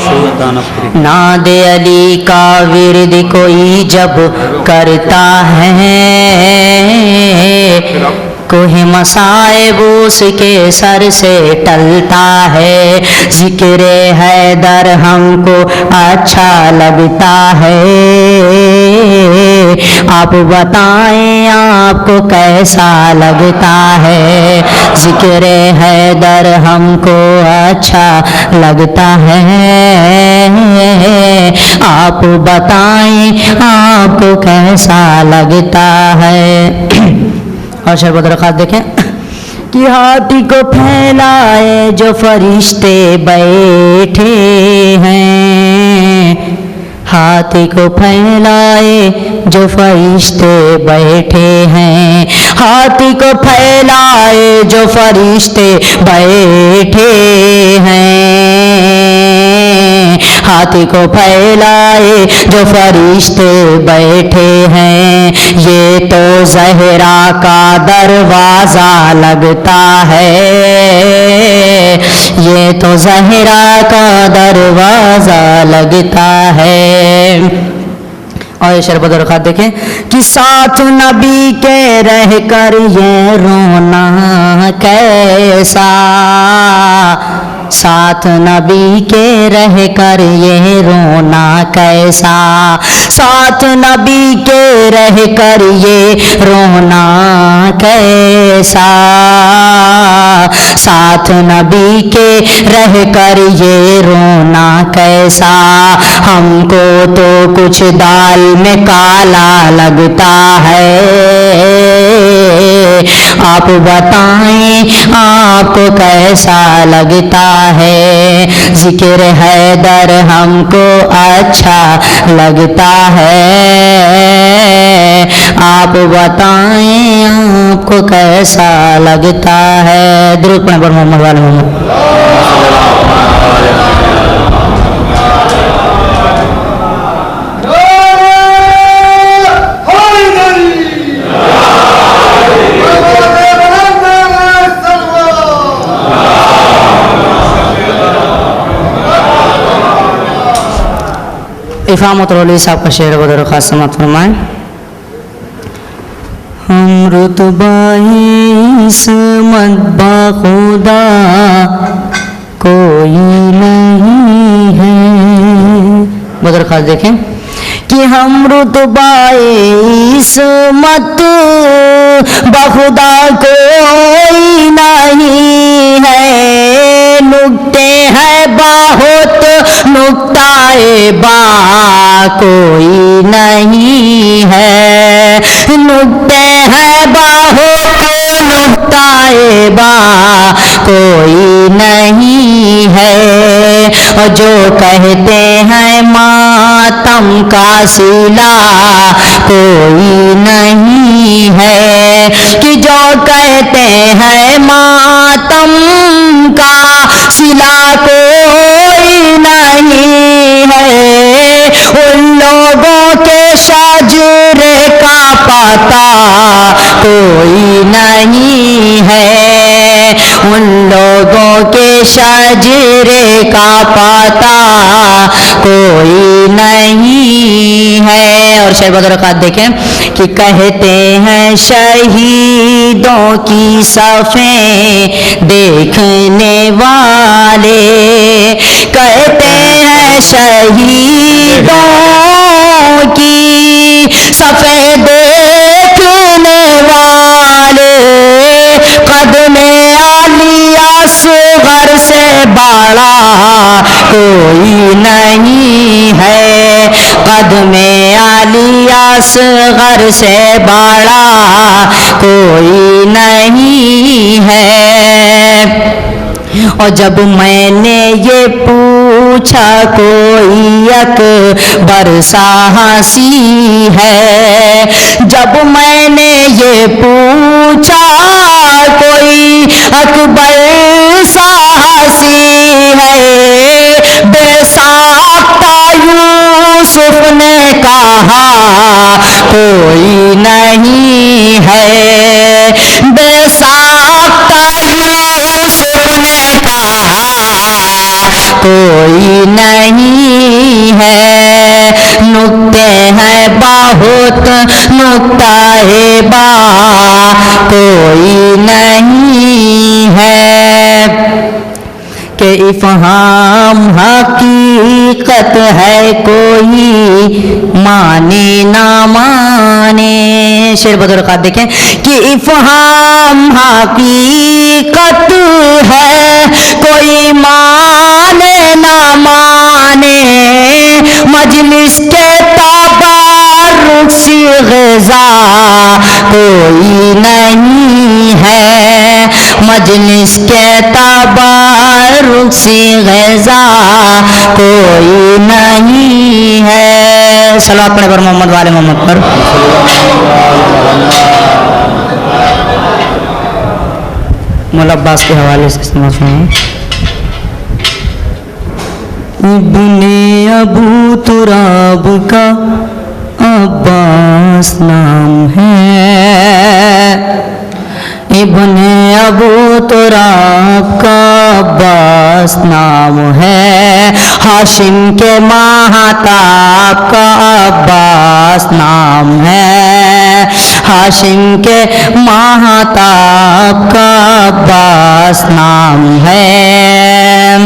ناد علی کا ورد کوئی جب کرتا ہے، کوہ مصائب اس کے سر سے ٹلتا ہے، ذکر حیدر ہم کو اچھا لگتا ہے، آپ بتائیں آپ کو کیسا لگتا ہے، ذکر حیدر ہم کو اچھا لگتا ہے، آپ بتائیں آپ کو کیسا لگتا ہے۔ اور شعر بدرخات دیکھیں کہ ہاتھی کو پھیلائے جو فرشتے بیٹھے ہیں، ہاتھی کو پھیلائے جو فرشتے بیٹھے ہیں، ہاتھی کو پھیلائے جو فرشتے بیٹھے ہیں، ہاتھی کو پھیلائے جو فرشتے بیٹھے ہیں، یہ تو زہرا کا دروازہ لگتا ہے، یہ تو زہرا کا دروازہ لگتا ہے۔ اور یہ شعر بدرخات دیکھیں کہ ساتھ نبی کے رہ کر یہ رونا کیسا، ساتھ نبی کے رہ کر یہ رونا کیسا، ساتھ نبی کے رہ کر یہ رونا کیسا، ساتھ نبی کے رہ کر یہ رونا کیسا، ہم کو تو کچھ دال میں کالا لگتا ہے، آپ بتائیں آپ کو کیسا لگتا ہے، ذکر حیدر ہم کو اچھا لگتا ہے، آپ بتائیں آپ کو کیسا لگتا ہے۔ درود پڑھیں پر محمد والے محمد۔ افامت رولی صاحب کا شعر بدر خاص سماعت فرمائیں۔ ہم رتبہ عصمت با خدا کوئی نہیں ہے، بدر خاص دیکھیں کہ ہم رتبہ عصمت بخدا کوئی نہیں ہے، نکتے ہیں بہت نکتہ با کوئی نہیں ہے، نکتے ہیں بہت نکتہ با کوئی نہیں ہے، اور جو کہتے ہیں ماتم کا صلہ کوئی نہیں ہے، کہ جو کہتے ہیں ماتم کا صلہ کوئی نہیں ہے، ان لوگوں کے شجرے کا پتا کوئی نہیں ہے، ان لوگوں کے شجرے کا پتا کوئی نہیں ہے۔ اور شعر بدرخات دیکھیں کہ کہتے ہیں شہیدوں کی صفیں دیکھنے والے، کہتے ہیں شہیدوں کی صفیں دیکھنے والے، قدم علی اصغر سے بڑا کوئی نہیں ہے، قدم علی اصغر سے بڑا کوئی نہیں ہے۔ اور جب میں نے یہ پوچھا کوئی اکبر ساہسی ہے، جب میں نے یہ پوچھا کوئی اکبر ساہسی ہے، بے ساختہ یوسف نے کہا کوئی نہیں ہے، بے ساختہ کوئی نہیں ہے، نکتے ہیں بہت نکتہ با کوئی نہیں ہے، کہ افہام حقیقت ہے کوئی مانے نہ مانے. شعر بدرقات دیکھیں کہ افہام حقیقت ہے کوئی مانے نہ مانے، مجلس کے تبرک سی غذا کوئی نہیں ہے، مجلس کے تبرک سی غذا کوئی نہیں ہے. صلوات پڑھیں پر محمد والے محمد پر. مولا عباس کے حوالے سے استعمال فرمائیں. ابن ابو تراب کا عباس نام ہے، ابن ابو تراب کا عباس نام ہے، ہاشم کے ماہتاب کا عباس نام ہے، ہاشم کے ماہتاب کا عباس نام ہے،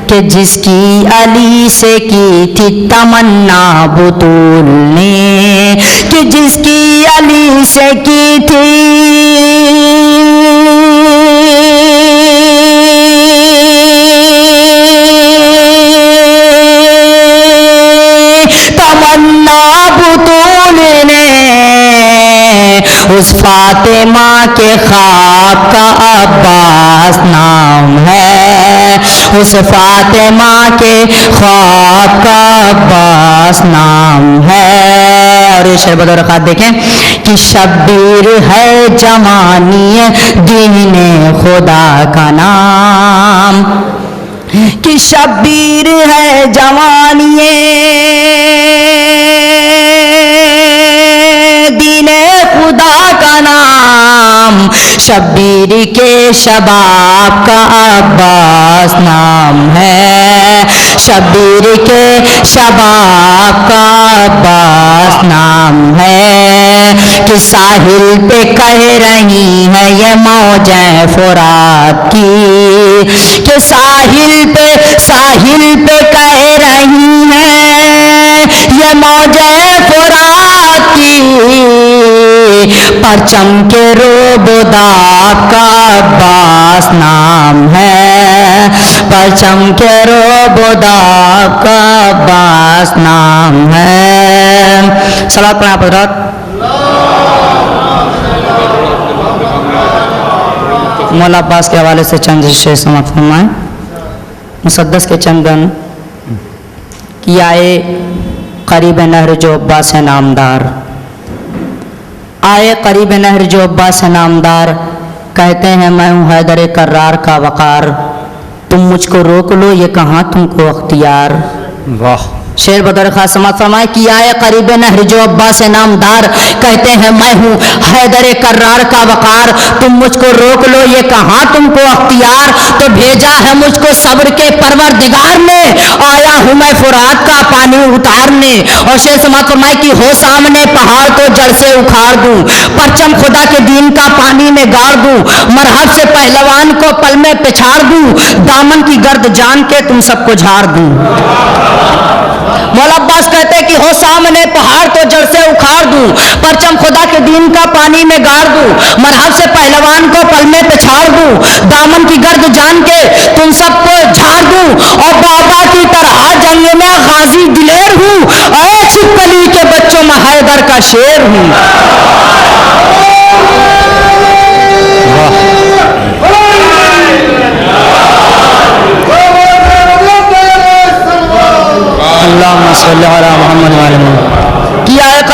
کہ جس کی علی سے کی تھی تمنا بطول نے، کہ جس کی علی سے کی تھی تمنا بطول نے، اس فاطمہ کے خواب کا عباس نام ہے، اس فاطمہ کے خواب کا عباس نام ہے. اور یہ شعر بدرقات دیکھیں کہ شبیر ہے جوانی دین خدا کا نام، کہ شبیر ہے جوانی دین خدا کا نام، شبیر کے شباب کا عباس نام ہے، شبیر کے شباب کا عباس نام ہے، کہ ساحل پہ کہہ رہی ہے یہ موجیں فرات کی، کہ ساحل پہ کہہ رہی ہے یہ موجیں فرات کی، پرچم کے روب و داب کا عباس نام ہے، پرچم کے روب و داب کا عباس نام ہے. صلوات پڑھیں حضرات. مولا عباس کے حوالے سے چند شعر سماعت فرمائیں. مسدس کے چندن کی آئے قریب نہر جو عباس نامدار، آئے قریب نہر جو عباس نامدار، کہتے ہیں میں ہوں حیدر کرار کا وقار، تم مجھ کو روک لو یہ کہاں تم کو اختیار. واہ. شعر بدرخواست سماعت فرمائے کہ آئے قریب نہر جو عباس نامدار، کہتے ہیں میں ہوں حیدر کرار کا وقار، تم مجھ کو روک لو یہ کہاں تم کو اختیار، تو بھیجا ہے مجھ کو صبر کے پروردگار نے، آیا ہوں میں فرات کا پانی اتارنے. اور شعر سماعت فرمائے کہ ہو سامنے پہاڑ تو جڑ سے اکھاڑ دوں، پرچم خدا کے دین کا پانی میں گاڑ دوں، مرحب سے پہلوان کو پل میں پچھاڑ دوں، دامن کی گرد جان کے تم سب کو جھاڑ دوں. مولا عباس کہتے ہیں کہ ہو سامنے پہاڑ تو جڑ سے اکھاڑ دوں، پرچم خدا کے دین کا پانی میں گاڑ دوں، مرحب سے پہلوان کو پل میں پچھاڑ دوں، دامن کی گرد جان کے تم سب کو جھاڑ دوں، اور بابا کی طرح جنگ میں غازی دلیر ہوں، اے چھپکلی کے بچوں میں حیدر کا شیر ہوں. اللہم صلی علی محمد وعلی محمد. کیا ہے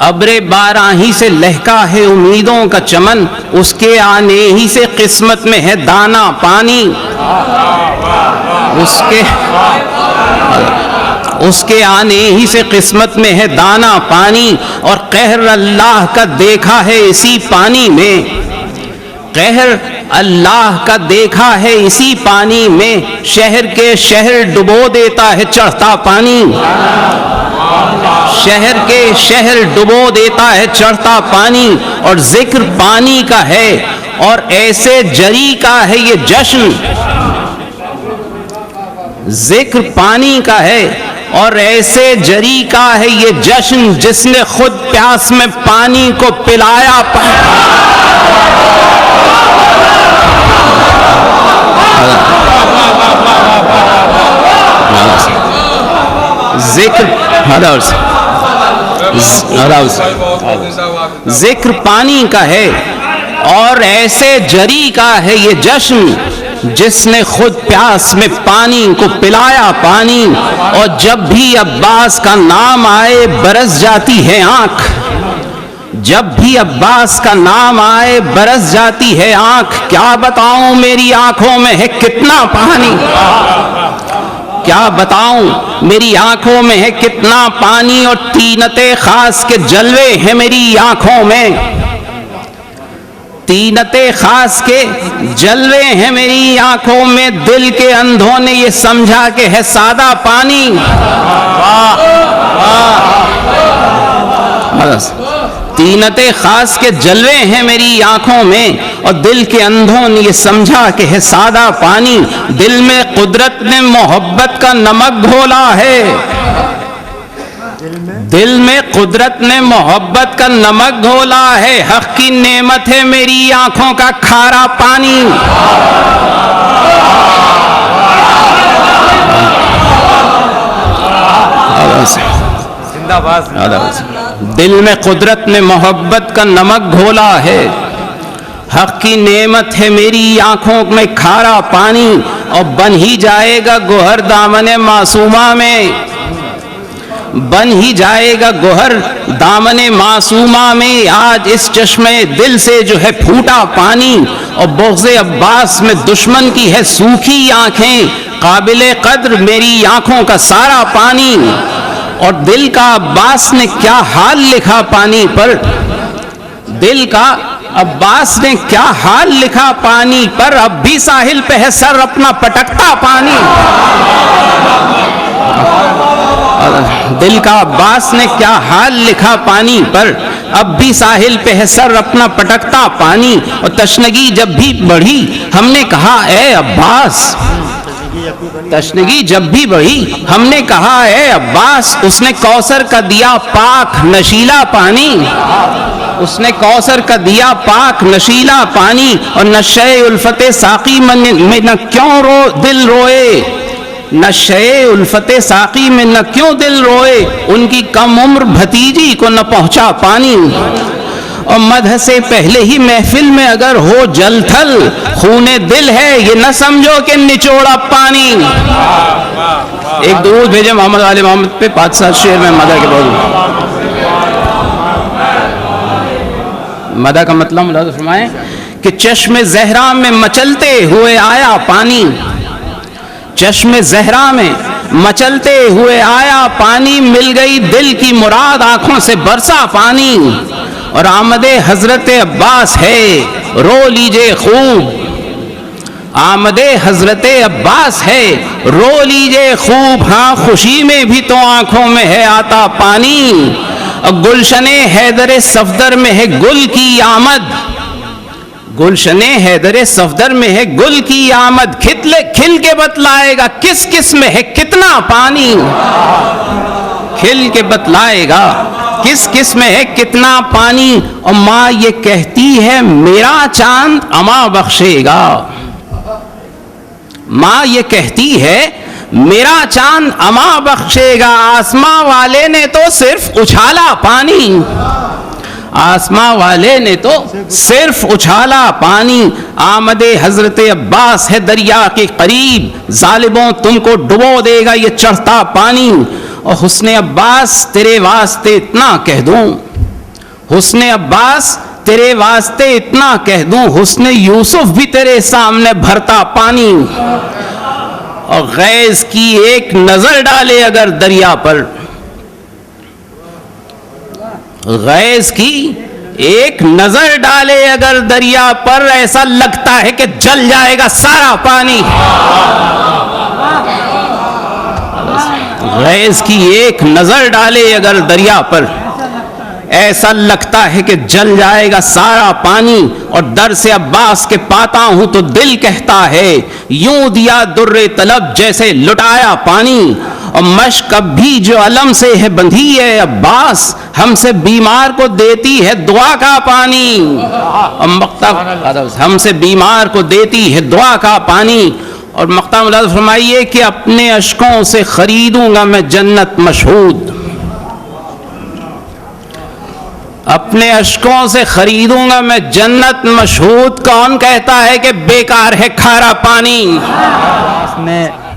ابر بارآں سے لہکا ہے امیدوں کا چمن، اس کے آنے ہی سے قسمت میں ہے دانا پانی، اس کے آنے ہی سے قسمت میں ہے دانا پانی، اور قہر اللہ کا دیکھا ہے اسی پانی میں، قہر اللہ کا دیکھا ہے اسی پانی میں، شہر کے شہر ڈبو دیتا ہے چڑھتا پانی، شہر کے شہر ڈبو دیتا ہے چڑھتا پانی، اور ذکر پانی کا ہے اور ایسے جری کا ہے یہ جشن، ذکر پانی کا ہے اور ایسے جری کا ہے یہ جشن، جس نے خود پیاس میں پانی کو پلایا ذکر پانی کا ہے اور ایسے جری کا ہے یہ جشن، جس نے خود پیاس میں پانی کو پلایا پانی، اور جب بھی عباس کا نام آئے برس جاتی ہے آنکھ، جب بھی عباس کا نام آئے برس جاتی ہے آنکھ، کیا بتاؤں میری آنکھوں میں ہے کتنا پانی، کیا بتاؤں میری آنکھوں میں ہے کتنا پانی، اور طینت خاص کے جلوے ہیں میری آنکھوں میں، طینت خاص کے جلوے ہیں میری آنکھوں میں، دل کے اندھوں نے یہ سمجھا کہ ہے سادہ پانی، طینت خاص کے جلوے ہیں میری آنکھوں میں، اور دل کے اندھوں نے یہ سمجھا کہ ہے سادہ پانی، دل میں قدرت نے محبت کا نمک گھولا ہے، دل میں قدرت نے محبت کا نمک گھولا ہے، حق کی نعمت ہے میری آنکھوں کا کھارا پانی، دل میں قدرت نے محبت کا نمک گھولا ہے، حق کی نعمت ہے میری آنکھوں میں کھارا پانی، اور بن ہی جائے گا گوہر دامن معصومہ میں، بن ہی جائے گا گوہر دامن معصومہ میں، آج اس چشمے دل سے جو ہے پھوٹا پانی، اور بغض عباس میں دشمن کی ہے سوکھی آنکھیں، قابل قدر میری آنکھوں کا سارا پانی، اور دل کا عباس نے کیا حال لکھا پانی پر، دل کا عباس نے کیا حال لکھا پانی پر، اب بھی ساحل پہ ہے سر اپنا پٹکتا پانی، دل کا عباس نے کیا حال لکھا پانی پر، اب بھی ساحل پہ ہے سر اپنا پٹکتا پانی، اور تشنگی جب بھی بڑھی ہم نے کہا اے عباس، تشنگی جب بھی بڑھی ہم نے کہا اے عباس، اس نے کوثر کا دیا پاک نشیلا پانی، اس نے کوثر کا دیا پاک نشیلا پانی، اور نشے الفت ساقی میں نہ کیوں دل روئے، نشے الفت ساقی میں نہ کیوں دل روئے، ان کی کم عمر بھتیجی کو نہ پہنچا پانی، اور مدح سے پہلے ہی محفل میں اگر ہو جل تھل، خون دل ہے یہ نہ سمجھو کہ نچوڑا پانی، ایک درود بھیجے محمد علی محمد پہ 5 شعر میں مدح کے بولوں، مدح کا مطلب ملاحظہ فرمائیں کہ چشم زہرا میں مچلتے ہوئے آیا پانی، چشم زہرا میں مچلتے ہوئے آیا پانی، مل گئی دل کی مراد آنکھوں سے برسا پانی، اور آمد حضرت عباس ہے رو لیجئے خوب، آمد حضرت عباس ہے رو لیجئے خوب، ہاں خوشی میں بھی تو آنکھوں میں ہے آتا پانی، اور گلشن حیدر صفدر میں ہے گل کی آمد، گلشن حیدر صفدر میں ہے گل کی آمد، کھل کے بتلائے گا کس کس میں ہے کتنا پانی، کھل کے بتلائے گا کس کس میں ہے کتنا پانی، اور ماں یہ کہتی ہے میرا چاند اما بخشے گا، ماں یہ کہتی ہے میرا چاند اما بخشے گا، آسماں والے نے تو صرف اچھالا پانی، آسماں والے نے تو صرف اچھالا پانی، آمد حضرت عباس ہے دریا کے قریب، ظالموں تم کو ڈبو دے گا یہ چڑھتا پانی، اور حسن عباس تیرے واسطے اتنا کہہ دوں، حسن عباس تیرے واسطے اتنا کہہ دوں، حسن یوسف بھی تیرے سامنے بھرتا پانی، اور غیظ کی ایک نظر ڈالے اگر دریا پر، غیظ کی ایک نظر ڈالے اگر دریا پر، ایسا لگتا ہے کہ جل جائے گا سارا پانی۔ غیظ کی ایک نظر ڈالے اگر دریا پر، ایسا لگتا ہے کہ جل جائے گا سارا پانی، اور در سے عباس کے پاتا ہوں تو دل کہتا ہے یوں دیا در طلب جیسے لٹایا پانی، اور مشک اب بھی جو علم سے ہے بندھی ہے عباس، ہم سے بیمار کو دیتی ہے دعا کا پانی، ہم سے بیمار کو دیتی ہے دعا کا پانی۔ اور مقطع ملحوظ فرمائیے کہ اپنے اشکوں سے خریدوں گا میں جنت مشہود، اپنے اشکوں سے خریدوں گا میں جنت مشہود، کون کہتا ہے کہ بیکار ہے کھارا پانی؟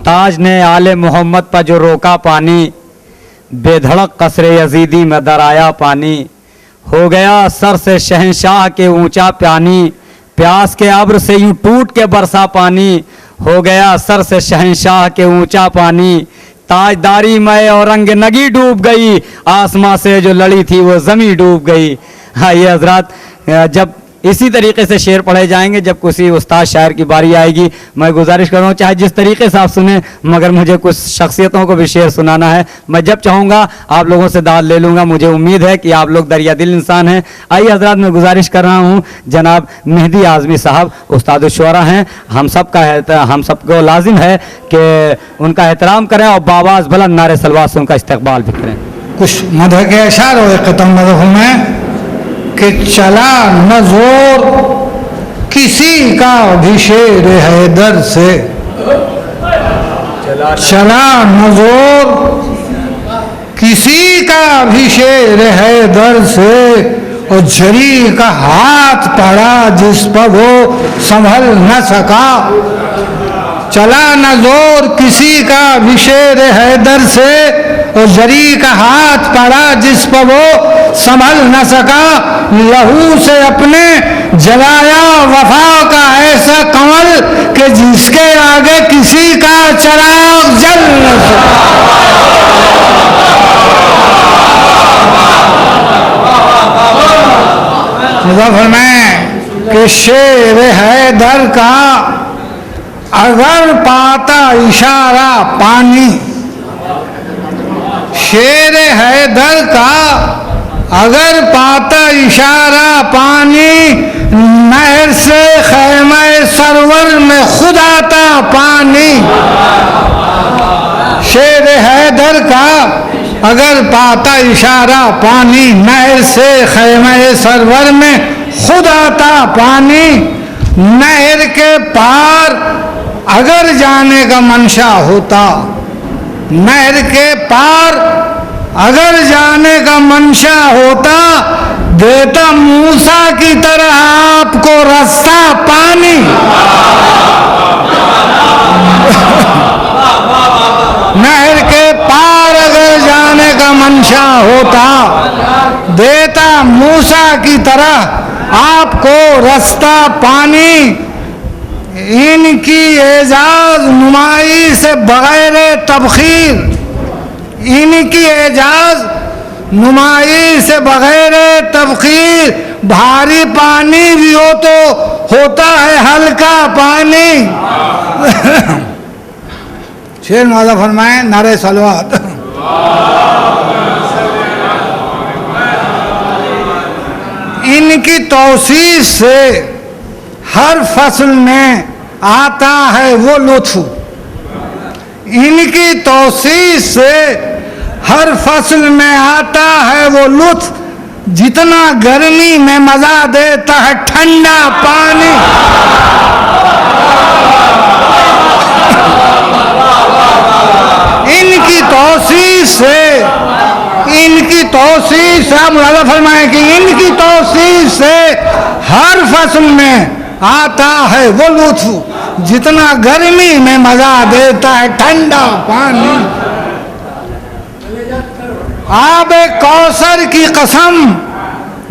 تاج نے آل محمد پر جو روکا پانی، بے دھڑک قصر یزیدی میں در آیا پانی، ہو گیا سر سے شہنشاہ کے اونچا پانی، پیاس کے ابر سے یوں ٹوٹ کے برسا پانی، ہو گیا سر سے شہنشاہ کے اونچا پانی، تاجداری میں اورنگ نگی ڈوب گئی، آسماں سے جو لڑی تھی وہ زمیں ڈوب گئی۔ ہاں یہ حضرات جب اسی طریقے سے شعر پڑھے جائیں گے، جب کسی استاد شاعر کی باری آئے گی، میں گزارش کر رہا ہوں چاہے جس طریقے سے آپ سنیں، مگر مجھے کچھ شخصیتوں کو بھی شعر سنانا ہے، میں جب چاہوں گا آپ لوگوں سے داد لے لوں گا، مجھے امید ہے کہ آپ لوگ دریا دل انسان ہیں۔ آئیے حضرات میں گزارش کر رہا ہوں جناب مہدی اعظمی صاحب استاد الشعراء ہیں، ہم سب کو لازم ہے کہ ان کا احترام کریں اور باواز بلند نعرے سلوات سے ان کا استقبال بھی کریں۔ کچھ مدح کے اشعار و ختم مدح میں کہ چلا نہ زور کسی کا بھی شیر حیدر سے، چلا نہ زور کسی کا بھی شیر حیدر سے، اور جھری کا ہاتھ پڑا جس پر وہ سنبھل نہ سکا، چلا نہ زور کسی کا بھی شیر حیدر سے، اور جری کا ہاتھ پڑا جس پر وہ سنبھل نہ سکا، لہو سے اپنے جلایا وفا کا ایسا کنول کہ جس کے آگے کسی کا چراغ جل نہ سکا۔ فرمائیں کہ شیر حیدر کا اگر پاتا اشارہ پانی، شیر حیدر کا اگر پاتا اشارہ پانی، نہر سے خیمہ سرور میں خود آتا پانی، شیر حیدر کا اگر پاتا اشارہ پانی، نہر سے خیمہ سرور میں خود آتا پانی، نہر کے پار اگر جانے کا منشا ہوتا، نہر کے پار اگر جانے کا منشا ہوتا، دیتا موسیٰ کی طرح آپ کو رستہ پانی، نہر کے پار اگر جانے کا منشا ہوتا، دیتا موسیٰ کی طرح آپ کو رستہ پانی۔ ان کی اعجاز نمائی سے بغیر تبخیر، ان کی اعجاز نمائی سے بغیر تبخیر، بھاری پانی بھی ہو تو ہوتا ہے ہلکا پانی۔ شعر موضوع فرمائیں نعرہ صلوات۔ ان کی توصیف سے ہر فصل میں آتا ہے وہ لطف، ان کی توصیف سے ہر فصل میں آتا ہے وہ لطف، جتنا گرمی میں مزہ دیتا ہے ٹھنڈا پانی۔ ان کی توصیف سے آپ ملاحظہ فرمائیں کہ ان کی توصیف سے ہر فصل میں آتا ہے وہ لطف، جتنا گرمی میں مزہ دیتا ہے ٹھنڈا پانی۔ آب کوثر کی قسم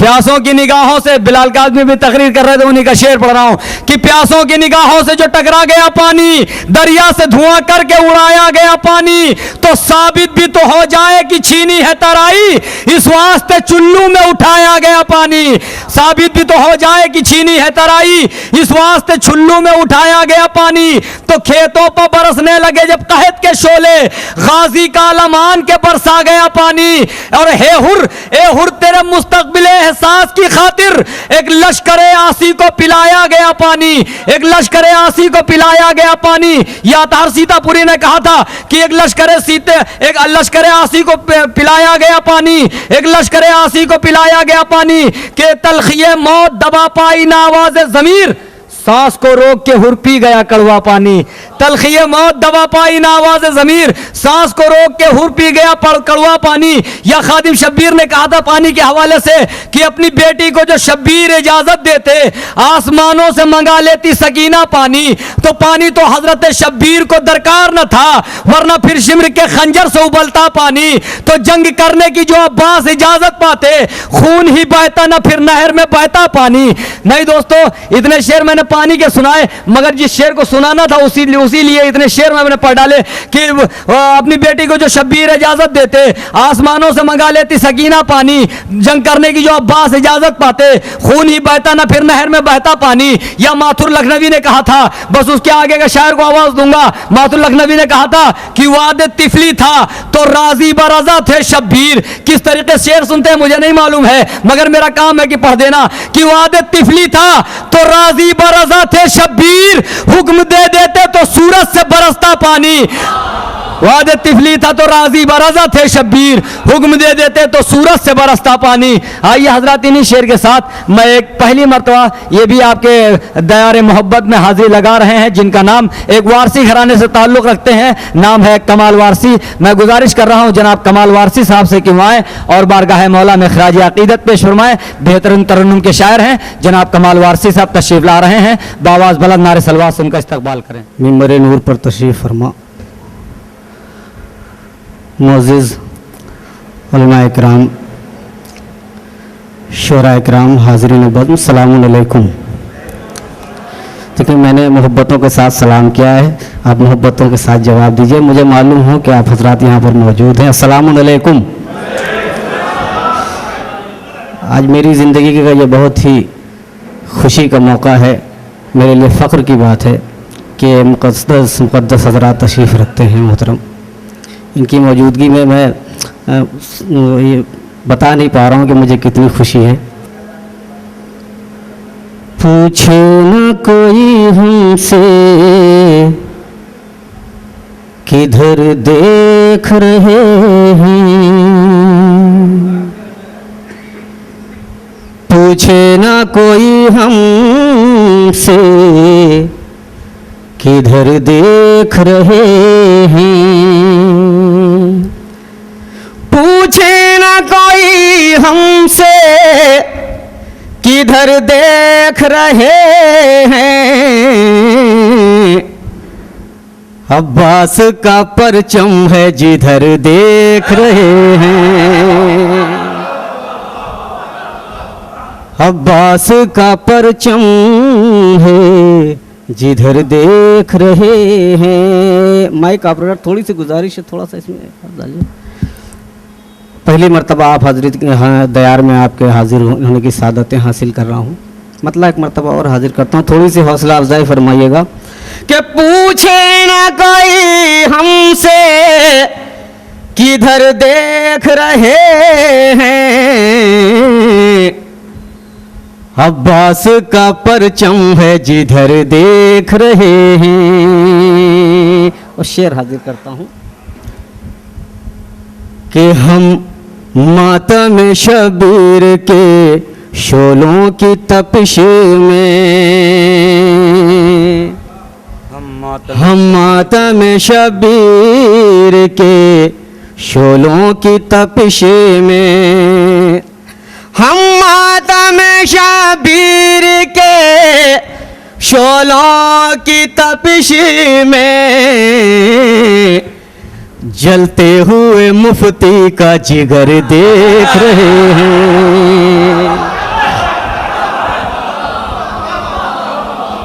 پیاسوں کی نگاہوں سے بلال کاظمی بھی تقریر کر رہے تھے, انہی کا شعر پڑھ رہا ہوں کہ پیاسوں کی نگاہوں سے جو ٹکرا گیا پانی, دریا سے دھواں کر کے اڑایا گیا پانی, تو ثابت بھی تو ہو جائے کہ چھینی ہے ترائی, اس واسطے چلو میں اٹھایا گیا پانی. ثابت بھی تو ہو جائے کہ چھینی ہے ترائی, اس واسطے چلو میں اٹھایا گیا پانی. تو کھیتوں پر برسنے لگے جب قحط کے شعلے, غازی کا لمان کے برسا گیا پانی. اور اے ہر تیرے مستقبل احساس کی خاطر ایک لشکر آسی کو پلایا گیا پانی, ایک لشکر آسی کو پلایا گیا پانی. یا تار سیتا پوری نے کہا تھا کہ ایک لشکر آسی کو پلایا گیا پانی, ایک لشکر آسی کو پلایا گیا پانی. کہ تلخی موت دبا پائی نہ آواز ضمیر, سانس کو روک کے ہر پی گیا کڑوا پانی. تلخی موت دبا پائی نہ آواز ضمیر, سانس کو روک کے ہر پی گیا کڑوا پانی. یا خادم شبیر نے کہا تھا پانی کے حوالے سے کہ اپنی بیٹی کو جو شبیر اجازت دیتے آسمانوں سے منگا لیتی سکینہ پانی. تو پانی تو حضرت شبیر کو درکار نہ تھا, ورنہ پھر شمر کے خنجر سے ابلتا پانی. تو جنگ کرنے کی جو عباس اجازت پاتے, خون ہی بہتا نہ پھر نہر میں بہتا پانی. نہیں دوستو, اتنے شعر میں نے پانی کے سنائے, مگر جس شعر کو سنانا تھا اسی لیے اتنے شعر میں نے پڑھ ڈالے کہ اپنی بیٹی کو جو شبیر اجازت دیتے آسمانوں سے منگا لیتی سکینہ پانی. جنگ کرنے کی جو عباس اجازت پاتے, خون ہی بہتا نہ پھر نہر میں بہتا پانی. یا ماتھر لکھنوی نے کہا تھا, بس اس کے آگے کا شاعر کو آواز دوں گا, ماتھر لکھنوی نے کہا تھا کہ وعد طفلی تھا تو راضی برضا تھے شبیر. کس طریقے سے شعر سنتے ہیں مجھے نہیں معلوم ہے, مگر میرا کام ہے کہ پڑھ دینا کہ وعد طفلی تھا تو راضی برضا تھے شبیر, حکم دے دیتے تو سورج سے برستا پانی. وعد طفلی تھا تو راضی برضا تھے شبیر, حکم دے دیتے تو سورج سے برستا پانی. آئیے حضرات انہی شعر کے ساتھ میں ایک پہلی مرتبہ یہ بھی آپ کے دیار محبت میں حاضری لگا رہے ہیں جن کا نام ایک وارسی گھرانے سے تعلق رکھتے ہیں, نام ہے کمال وارسی. میں گزارش کر رہا ہوں جناب کمال وارسی صاحب سے کہ وہ آئیں اور بارگاہ مولا میں خراج عقیدت پیش فرمائیں. بہترین ترنم کے شاعر ہیں جناب کمال وارسی صاحب تشریف لا رہے ہیں, باواز بلند نعرے صلوات سے ان کا استقبال کریں. منبر نور پر تشریف فرما. معزز علماء اکرام, شعراء اکرام, حاضرین بزم, السلام علیکم. دیکھیں میں نے محبتوں کے ساتھ سلام کیا ہے, آپ محبتوں کے ساتھ جواب دیجئے. مجھے معلوم ہو کہ آپ حضرات یہاں پر موجود ہیں. السلام علیکم. آج میری زندگی کا یہ بہت ہی خوشی کا موقع ہے, میرے لیے فخر کی بات ہے کہ مقدس حضرات تشریف رکھتے ہیں محترم. ان کی موجودگی میں یہ بتا نہیں پا رہا ہوں کہ مجھے کتنی خوشی ہے. پوچھے نہ کوئی ہم سے کدھر دیکھ رہے ہیں, پوچھے نہ کوئی ہم سے کدھر دیکھ رہے ہیں, پوچھے نہ کوئی ہم سے کدھر دیکھ رہے ہیں. عباس کا پرچم ہے جدھر دیکھ رہے ہیں, عباس کا پرچم ہے جدھر دیکھ رہے ہیں. مائک آپریٹر تھوڑی سی گزارش ہے, تھوڑا سا اس میں ڈالیے. پہلی مرتبہ آپ حضرت دیار میں آپ کے حاضر ہونے کی سعادتیں حاصل کر رہا ہوں. مطلب ایک مرتبہ اور حاضر کرتا ہوں, تھوڑی سی حوصلہ افزائی فرمائیے گا. کہ پوچھے نہ کوئی ہم سے کدھر دیکھ رہے ہیں, عباس کا پرچم ہے جدھر دیکھ رہے ہیں. اور شعر حاضر کرتا ہوں کہ ہم ماتم شبیر کے شعلوں کی تپش میں, ہم ماتم شبیر کے شعلوں کی تپش میں, ہم ماتم شبیر کے شعلوں کی تپش میں جلتے ہوئے مفتی کا جگر دیکھ رہے ہیں.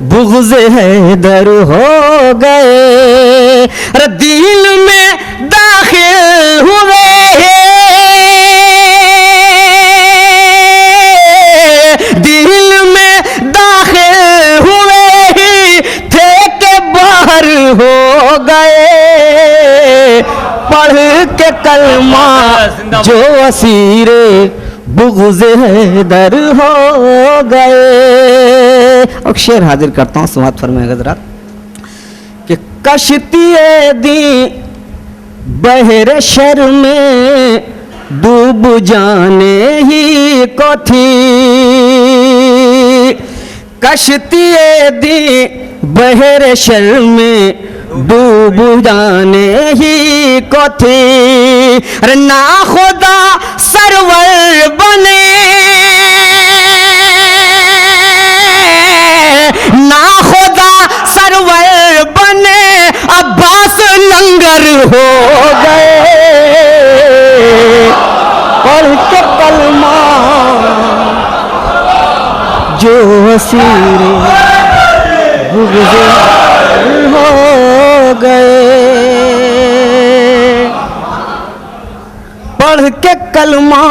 بغض حیدر ہو گئے. ارے دل میں داخل ہوئے دل میں داخل ہوئے ہی تھے کہ باہر ہو گئے. پڑھ کے کلمہ جو اسیر بغض حیدر ہو گئے. اور شعر حاضر کرتا ہوں، سماعت فرمائے حضرات کہ کشتی دی بحر شر میں ڈوب جانے ہی کو تھی. کشتی دی بحر شر میں ڈوب جانے ہی کو تھی. ارے نا خدا سرور بنے نا خدا سرور بنے عباس لنگر ہو گئے. پڑھ کے کلمہ جو اسیر بغض ہو گئے. پڑھ کے کلمہ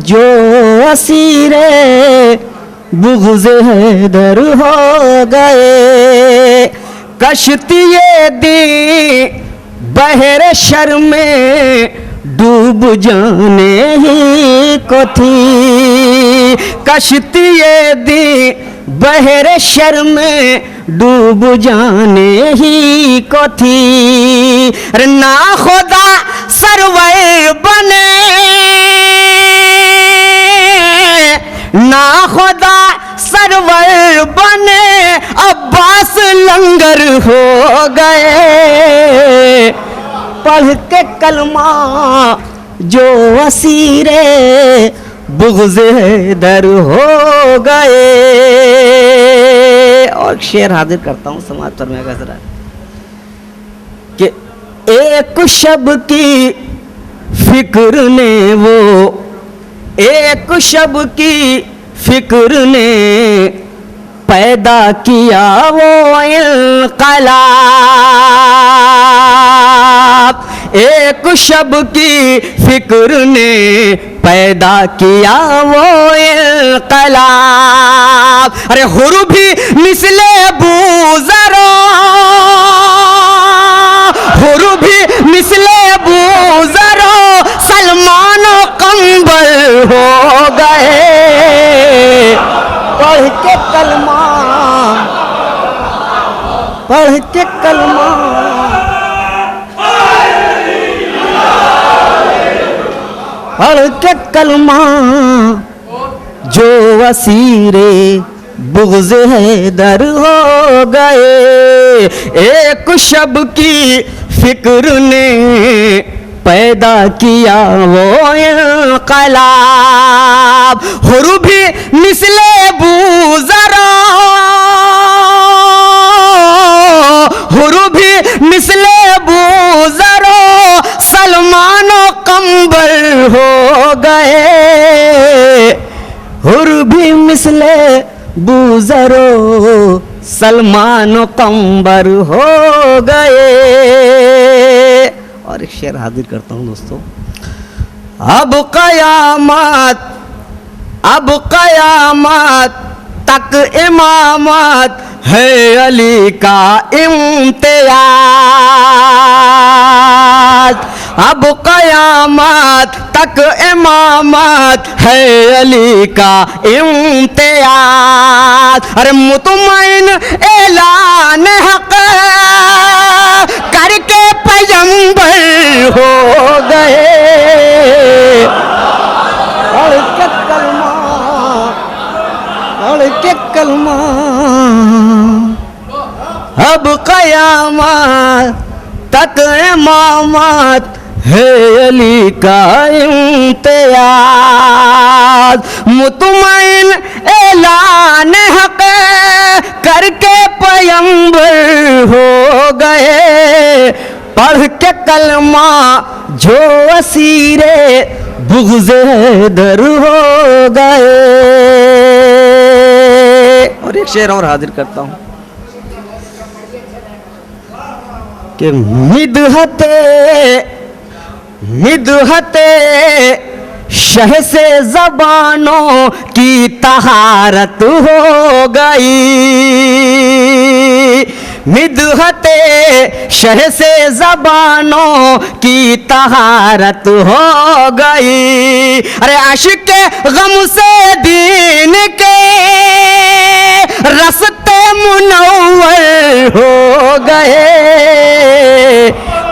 جو اسیر بغض حیدر ہو گئے. کشتی دی بحر شر میں ڈوب جانے ہی کو تھی. کشتی دی بحر شر میں ڈوب جانے ہی کو تھی. نا خدا سرور بنے نا خدا سرور بنے عباس لنگر ہو گئے. پڑھ کے کلمہ جو اسیر بغض حیدر ہو گئے. اور شعر حاضر کرتا ہوں، سماعت فرمائے گا ذرا کہ ایک شب کی فکر نے وہ ایک شب کی فکر نے پیدا کیا وہ انقلاب. ایک شب کی فکر نے پیدا کیا وہ انقلاب. ارے حر بھی مثل بوزرو حر بھی مثل بوزرو سلمان و قنبل ہو گئے. پڑھ کے کلمہ پڑھ کے کلمہ پڑھ کے کلمہ جو اسیر بغض حیدر ہو گئے. ایک شب کی فکر نے پیدا کیا وہ انقلاب. حر بھی مثل بوزرا حر بھی مثل بوزرا سلمان و قنبل ہو گئے. حر بھی مثل بوزرو سلمان و قنبر ہو گئے. اور ایک شعر حاضر کرتا ہوں دوستو. اب قیامت تک امامت ہے علی کا امتیاز. اب قیامت تک امامت ہے علی کا امتیاز. ارے مطمئن اعلان حق کر کے پیغمبر ہو گئے. پڑھ کے کلمہ پڑھ کے کلمہ اب قیامت تک امامت ہے علی کا امتیاز. مطمئن اعلان حق کر کے پیغمبر ہو گئے. پڑھ کے کلمہ جو اسیر بغض حیدر ہو گئے. اور ایک شعر اور حاضر کرتا ہوں کہ مدحت شہ سے زبانوں کی طہارت ہو گئی، مدحت شہ سے زبانوں کی طہارت ہو گئی، ارے عاشق کے غم سے دین کے رستے منور ہو گئے،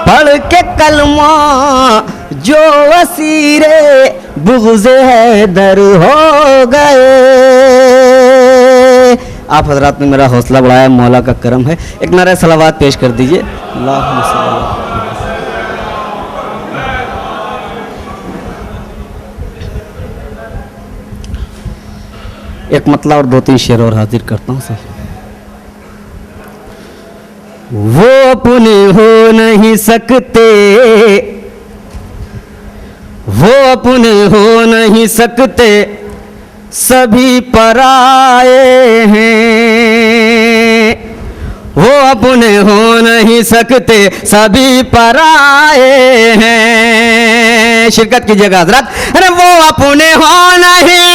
پڑھ کے کلمہ جو اسیر بغض حیدر ہو گئے۔ آپ حضرات نے میرا حوصلہ بڑھایا، مولا کا کرم ہے۔ ایک نعرہ صلوات پیش کر دیجئے۔ اللہم صلی اللہ۔ ایک مطلع اور 2-3 شعر اور حاضر کرتا ہوں سر۔ وہ اپنے ہو نہیں سکتے، وہ اپنے ہو نہیں سکتے، سبھی پرائے ہیں، وہ اپنے ہو نہیں سکتے، سبھی پرائے ہیں۔ شرکت کیجیے گا حضرات۔ ارے وہ اپنے ہو نہیں،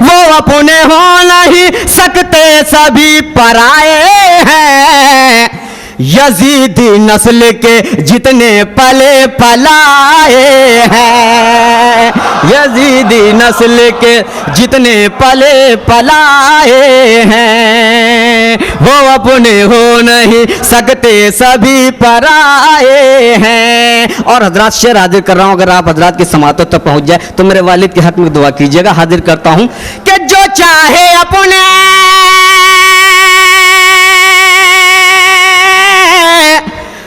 وہ اپنے ہو نہیں سکتے، سبھی پرائے ہیں، یزیدی نسل کے جتنے پلے پلائے ہیں، یزیدی نسل کے جتنے پلے پلائے ہیں، وہ اپنے ہو نہیں سکتے، سبھی پرائے ہیں۔ اور حضرات شعر حاضر کر رہا ہوں، اگر آپ حضرات کی سماعتوں تک پہنچ جائے تو میرے والد کے حق میں دعا کیجیے گا۔ حاضر کرتا ہوں کہ جو چاہے اپنے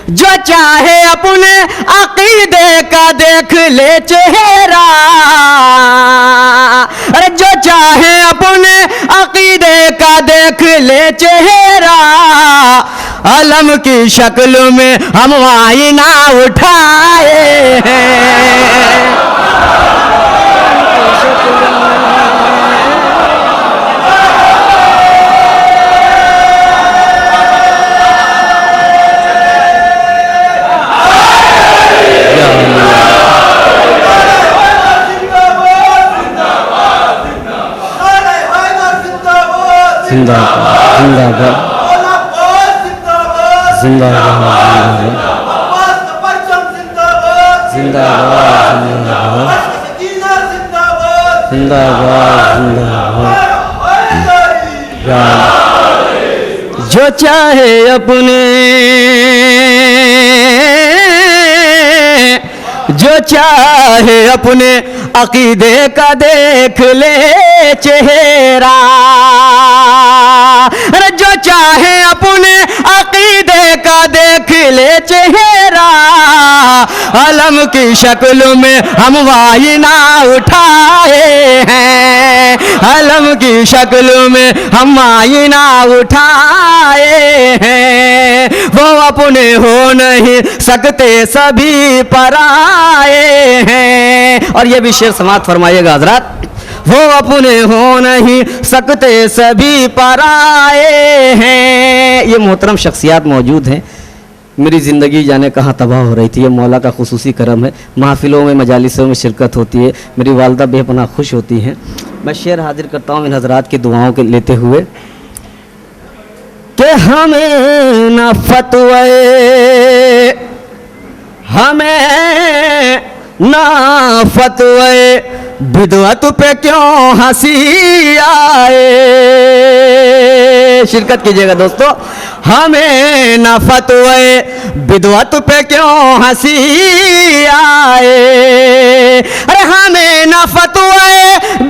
جو چاہے اپنے عقیدے کا دیکھ لے چہرہ، ارے جو چاہے اپنے عقیدے کا دیکھ لے چہرہ، علم کی شکل میں ہم آئینہ اٹھائے ہیں، زندہ باد زندہ باد زندہ باد زندہ باد زندہ باد۔ جو چاہے اپنے جو چاہے اپنے عقیدے کا دیکھ لے چہرہ، جو چاہے اپنے عقیدے کا دیکھ لے چہرہ، علم کی شکل میں ہم آئینہ اٹھائے ہیں، علم کی شکل میں ہم آئینہ اٹھائے ہیں، وہ اپنے ہو نہیں سکتے، سبھی پرائے ہیں۔ اور یہ بھی شعر سماعت فرمائیے گا حضرات۔ وہ اپنے ہو نہیں سکتے، سبھی پرائے ہیں۔ یہ محترم شخصیات موجود ہیں، میری زندگی جانے کہاں تباہ ہو رہی تھی، یہ مولا کا خصوصی کرم ہے۔ محافلوں میں مجالسوں میں شرکت ہوتی ہے، میری والدہ بے پناہ خوش ہوتی ہیں۔ میں شعر حاضر کرتا ہوں ان حضرات کی دعاؤں کے لیتے ہوئے کہ ہمیں نہ فتوے، ہمیں نہ فتوے بدعت پہ کیوں ہنسی آئے، شرکت کیجئے گا دوستو۔ ہمیں نہ فتوے بدعت پہ کیوں ہنسی آئے، ارے ہمیں نہ فتوے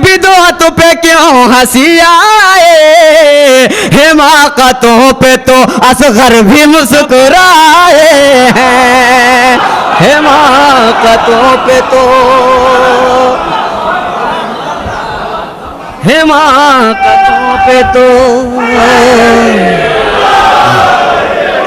بدعت پہ کیوں ہنسی آئے، حماقتوں پہ تو اصغر بھی مسکرائے ہیں، حماقتوں پہ تو حماقتوں پہ تو